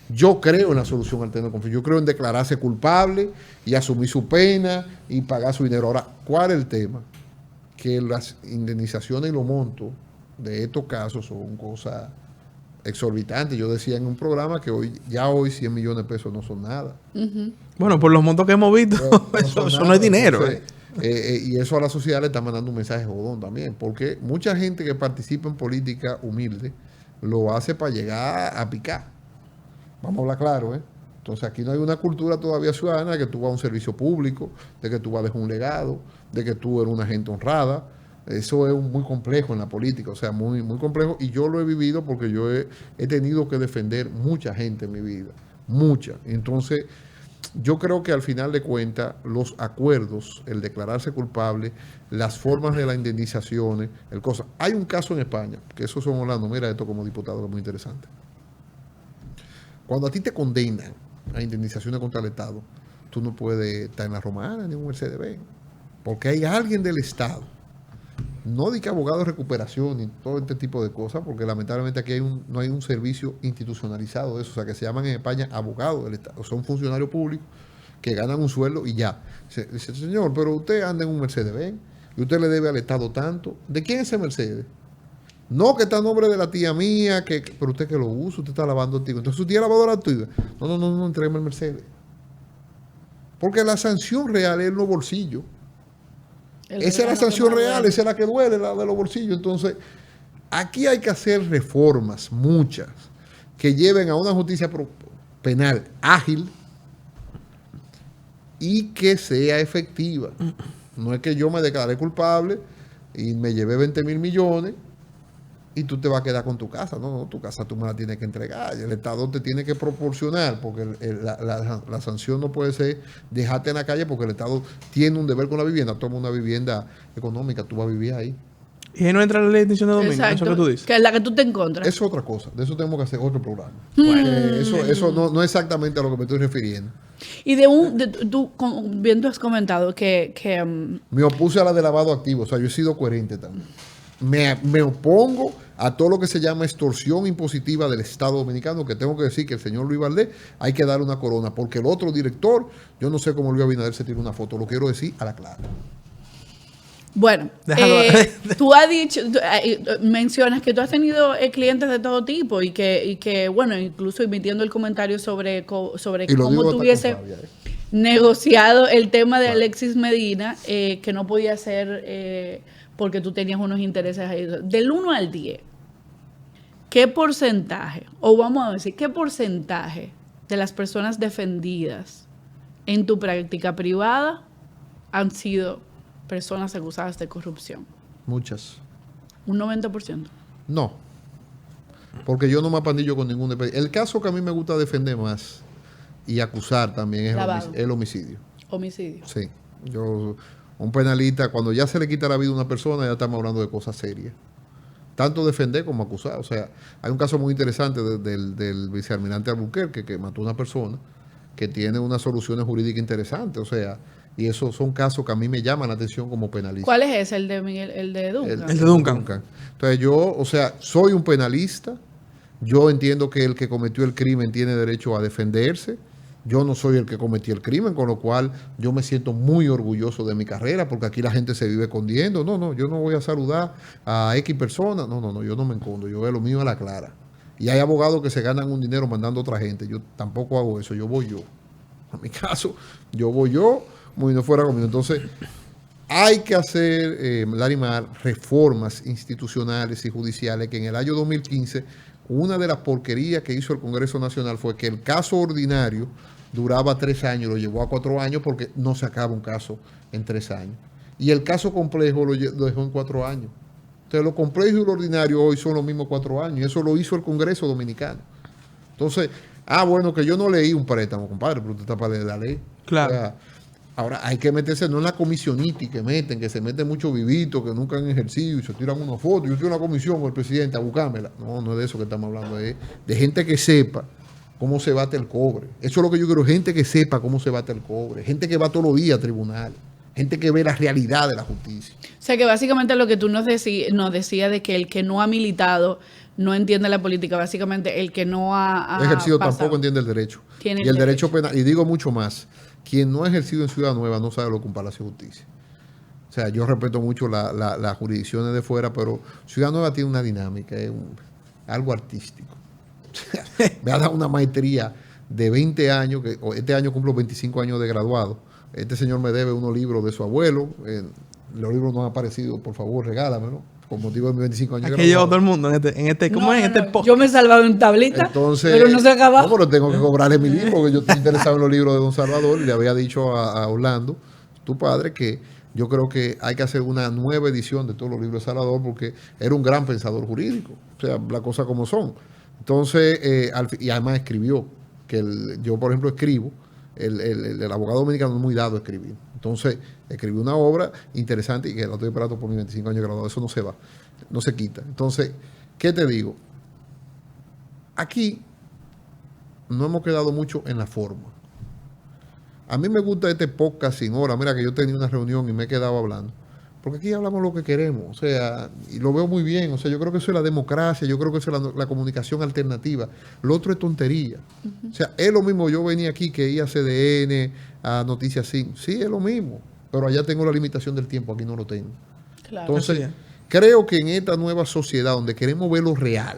yo creo en la solución alterna de conflicto. Yo creo en declararse culpable y asumir su pena y pagar su dinero. Ahora, ¿cuál es el tema? Que las indemnizaciones y los montos de estos casos son cosas exorbitantes. Yo decía en un programa que hoy 100 millones de pesos no son nada. Bueno, por los montos que hemos visto, eso son no es nada. dinero. Entonces, y eso a la sociedad le está mandando un mensaje jodón también, porque mucha gente que participa en política humilde lo hace para llegar a picar. Vamos a hablar claro, ¿eh? Entonces aquí no hay una cultura todavía ciudadana de que tú vas a un servicio público, de que tú vas a dejar un legado, de que tú eres una gente honrada. Eso es muy complejo en la política, o sea, muy, muy complejo. Y yo lo he vivido porque yo he tenido que defender mucha gente en mi vida, mucha. Entonces, yo creo que al final de cuentas, los acuerdos, el declararse culpable, las formas de las indemnizaciones, el cosa. Hay un caso en España, que eso son Orlando, mira esto como diputado, que es muy interesante. Cuando a ti te condenan a indemnizaciones contra el Estado, tú no puedes estar en la Romana ni en un Mercedes-Benz. Porque hay alguien del Estado, no de que abogado de recuperación ni todo este tipo de cosas, porque lamentablemente aquí no hay un servicio institucionalizado de eso, o sea, que se llaman en España abogados del Estado, son funcionarios públicos que ganan un sueldo y ya. Dice, señor, pero usted anda en un Mercedes-Benz y usted le debe al Estado tanto. ¿De quién es ese Mercedes? No, que está a nombre de la tía mía, pero usted que lo usa, usted está lavando activo. Entonces, su tía lavadora activa. No, entrégueme el Mercedes. Porque la sanción real es en los bolsillos. Esa es la sanción real, esa es la que duele, la de los bolsillos. Entonces, aquí hay que hacer reformas, muchas, que lleven a una justicia penal ágil y que sea efectiva. No es que yo me declaré culpable y me llevé 20 mil millones y tú te vas a quedar con tu casa. No, tu casa tú me la tienes que entregar. Y el Estado te tiene que proporcionar, porque la sanción no puede ser dejarte en la calle, porque el Estado tiene un deber con la vivienda. Toma una vivienda económica, tú vas a vivir ahí. Y ahí no entra la ley de extinción de dominio, Exacto, eso que tú dices. que es la que tú te encuentras. Eso es otra cosa. De eso tenemos que hacer otro programa. Eso no es exactamente a lo que me estoy refiriendo. Y tú bien tú has comentado que Me opuse a la de lavado activo. O sea, yo he sido coherente también. Me opongo a todo lo que se llama extorsión impositiva del Estado Dominicano, que tengo que decir que el señor Luis Valdés hay que darle una corona, porque el otro director, yo no sé cómo Luis Abinader se tira una foto, lo quiero decir a la clara. bueno, tú has dicho, mencionas que tú has tenido clientes de todo tipo y que bueno, incluso emitiendo el comentario sobre Y lo cómo digo tuviese hasta con rabia, negociado el tema de Claro. Alexis Medina, que no podía ser porque tú tenías unos intereses ahí. Del 1 al 10, ¿qué porcentaje, o vamos a decir, qué porcentaje de las personas defendidas en tu práctica privada han sido personas acusadas de corrupción? Muchas. Un 90%. No. Porque yo no me apandillo con ningún el caso que a mí me gusta defender más y acusar también es Lavado. el homicidio. Homicidio. Sí. Un penalista, cuando ya se le quita la vida a una persona, ya estamos hablando de cosas serias. Tanto defender como acusar. O sea, hay un caso muy interesante del vicealmirante Albuquerque que mató a una persona que tiene unas soluciones jurídicas interesantes. O sea, y esos son casos que a mí me llaman la atención como penalista. ¿Cuál es ese? ¿El de Miguel? ¿El de Duncan? El de Duncan. Entonces yo, o sea, soy un penalista. Yo entiendo que el que cometió el crimen tiene derecho a defenderse. Yo no soy el que cometió el crimen, con lo cual yo me siento muy orgulloso de mi carrera, porque aquí la gente se vive escondiendo. No, yo no voy a saludar a X persona. No, yo no me escondo. Yo veo lo mío a la clara. Y hay abogados que se ganan un dinero mandando a otra gente. Yo tampoco hago eso. Yo voy yo. En mi caso, yo voy yo, como si no fuera conmigo. Entonces, hay que hacer, Larimar, reformas institucionales y judiciales que en el año 2015, una de las porquerías que hizo el Congreso Nacional fue que el caso ordinario duraba 3 años, lo llevó a 4 años porque no se acaba un caso en 3 años. Y el caso complejo lo dejó en 4 años. Entonces, lo complejo y lo ordinario hoy son los mismos 4 años. Y eso lo hizo el Congreso Dominicano. Entonces, bueno, que yo no leí un préstamo, compadre, pero usted está para leer la ley. Claro. O sea, ahora hay que meterse, no en la comisioniti que se meten muchos vivitos que nunca han ejercido y se tiran una foto. Yo tengo una comisión con el presidente a buscármela. No es de eso que estamos hablando, es de gente que sepa cómo se bate el cobre. Eso es lo que yo quiero, gente que sepa cómo se bate el cobre, gente que va todos los días a tribunales, gente que ve la realidad de la justicia. O sea que básicamente lo que tú nos decías de que el que no ha militado no entiende la política, básicamente el que no ha ejercido pasado, tampoco entiende el derecho. Tiene Y el derecho penal, y digo mucho más, quien no ha ejercido en Ciudad Nueva no sabe lo que es un Palacio de Justicia. O sea, yo respeto mucho las jurisdicciones de fuera, pero Ciudad Nueva tiene una dinámica, es algo artístico. Me ha dado una maestría de 20 años, que este año cumplo 25 años de graduado. Este señor me debe unos libros de su abuelo. Los libros no han aparecido, por favor, regálamelo. Con motivo de mis 25 años de Aquí llegó graduado. todo el mundo ¿cómo es? En este podcast. Yo me he salvado en tablita, Entonces, pero no se acaba. No, pero tengo que cobrarle mi libro, porque yo estoy interesado en los libros de Don Salvador y le había dicho a Orlando, tu padre, que yo creo que hay que hacer una nueva edición de todos los libros de Salvador porque era un gran pensador jurídico. O sea, las cosas como son. Entonces, y además escribió, yo por ejemplo escribo, el abogado dominicano es muy dado a escribir. Entonces, escribió una obra interesante y que la estoy esperando por mis 25 años de graduado. Eso no se va, no se quita. Entonces, ¿qué te digo? Aquí no hemos quedado mucho en la forma. A mí me gusta este podcast sin hora. Mira que yo tenía una reunión y me he quedado hablando. Porque aquí hablamos lo que queremos. O sea, y lo veo muy bien. O sea, yo creo que eso es la democracia, yo creo que eso es la comunicación alternativa. Lo otro es tontería. O sea, es lo mismo yo venía aquí que ir a CDN, a Noticias 5. Sí, es lo mismo. Pero allá tengo la limitación del tiempo, aquí no lo tengo. Claro. Entonces, Así es. creo que en esta nueva sociedad donde queremos ver lo real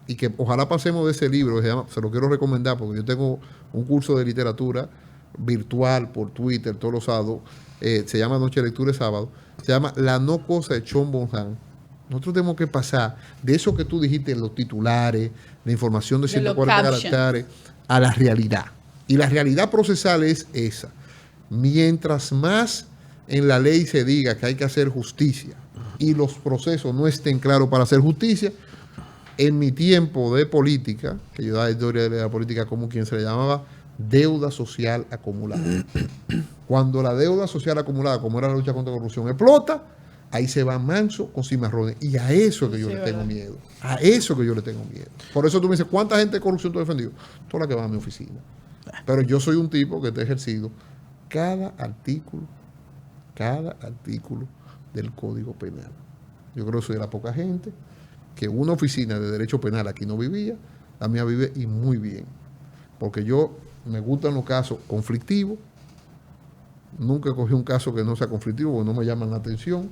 y que ojalá pasemos de ese libro, se lo quiero recomendar porque yo tengo un curso de literatura virtual por Twitter todos los sábados, se llama Noche de Lectura de Sábado, se llama La no cosa de Chon Bonham. Nosotros tenemos que pasar de eso que tú dijiste, los titulares, la información de De los 140 captions. caracteres, a la realidad. Y la realidad procesal es esa. Mientras más en la ley se diga que hay que hacer justicia y los procesos no estén claros para hacer justicia, en mi tiempo de política, que yo daba historia de la política como quien se le llamaba deuda social acumulada. Cuando la deuda social acumulada, como era la lucha contra la corrupción, explota, ahí se va manso con cimarrones. Y a eso que yo Sí, le tengo ¿verdad? miedo. A eso que yo le tengo miedo. Por eso tú me dices, ¿cuánta gente de corrupción tú has defendido? Toda la que va a mi oficina. Pero yo soy un tipo que te he ejercido cada artículo del Código Penal. Yo creo que soy de la poca gente que una oficina de derecho penal aquí no vivía, la mía vive y muy bien. Porque yo me gustan los casos conflictivos, nunca cogí un caso que no sea conflictivo porque no me llaman la atención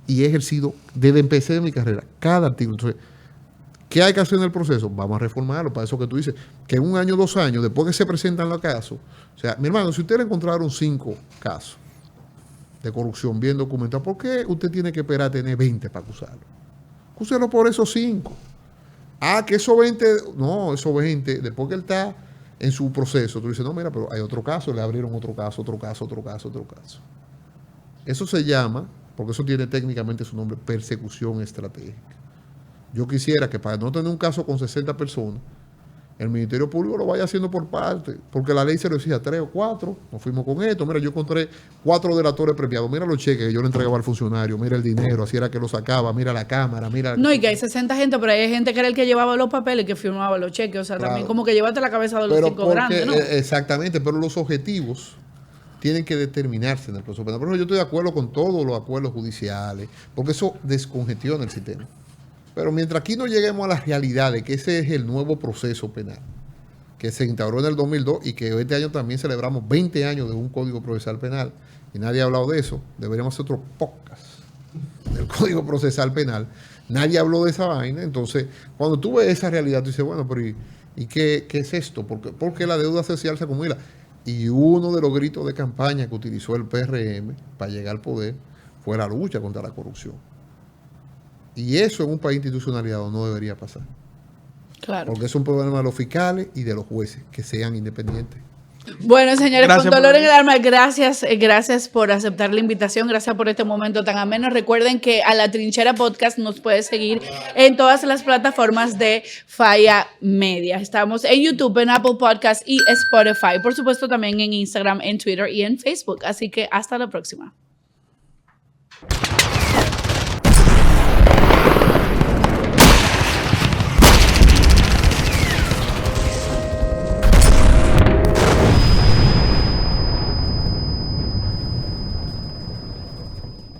y he ejercido desde empecé mi carrera cada artículo. Entonces, ¿qué hay que hacer en el proceso? Vamos a reformarlo, para eso que tú dices, que en 1 año, 2 años, después que se presentan los casos, o sea, mi hermano, si usted le encontraron 5 casos de corrupción bien documentados, ¿por qué usted tiene que esperar a tener 20 para acusarlo? Acúselo por esos 5. Ah, que esos 20, no, esos 20, después que él está en su proceso, tú dices, no, mira, pero hay otro caso, le abrieron otro caso. Eso se llama, porque eso tiene técnicamente su nombre, persecución estratégica. Yo quisiera que para no tener un caso con 60 personas, el Ministerio Público lo vaya haciendo por parte, porque la ley se lo decía 3 o 4, nos fuimos con esto, mira, yo encontré 4 delatores premiados, mira los cheques que yo le entregaba al funcionario, mira el dinero, así era que lo sacaba, mira la cámara, mira... No, y que hay 60 gente, pero hay gente que era el que llevaba los papeles, que firmaba los cheques. O sea, Claro. también como que llevaste la cabeza de los Pero 5 porque, grandes, ¿no? exactamente, pero los objetivos tienen que determinarse en el proceso penal. Por ejemplo, yo estoy de acuerdo con todos los acuerdos judiciales, porque eso descongestiona el sistema. Pero mientras aquí no lleguemos a la realidad de que ese es el nuevo proceso penal, que se instauró en el 2002 y que este año también celebramos 20 años de un Código Procesal Penal, y nadie ha hablado de eso, deberíamos hacer otro podcast del Código Procesal Penal. Nadie habló de esa vaina, entonces cuando tú ves esa realidad, tú dices, bueno, pero ¿y qué es esto? ¿Por qué la deuda social se acumula? Y uno de los gritos de campaña que utilizó el PRM para llegar al poder fue la lucha contra la corrupción. Y eso en un país institucionalizado no debería pasar. Claro. Porque es un problema de los fiscales y de los jueces, que sean independientes. Bueno, señores, Gracias con por dolor en venir. el alma, gracias por aceptar la invitación, gracias por este momento tan ameno. Recuerden que a La Trinchera Podcast nos puede seguir en todas las plataformas de Falla Media. Estamos en YouTube, en Apple Podcast y Spotify. Por supuesto, también en Instagram, en Twitter y en Facebook. Así que hasta la próxima.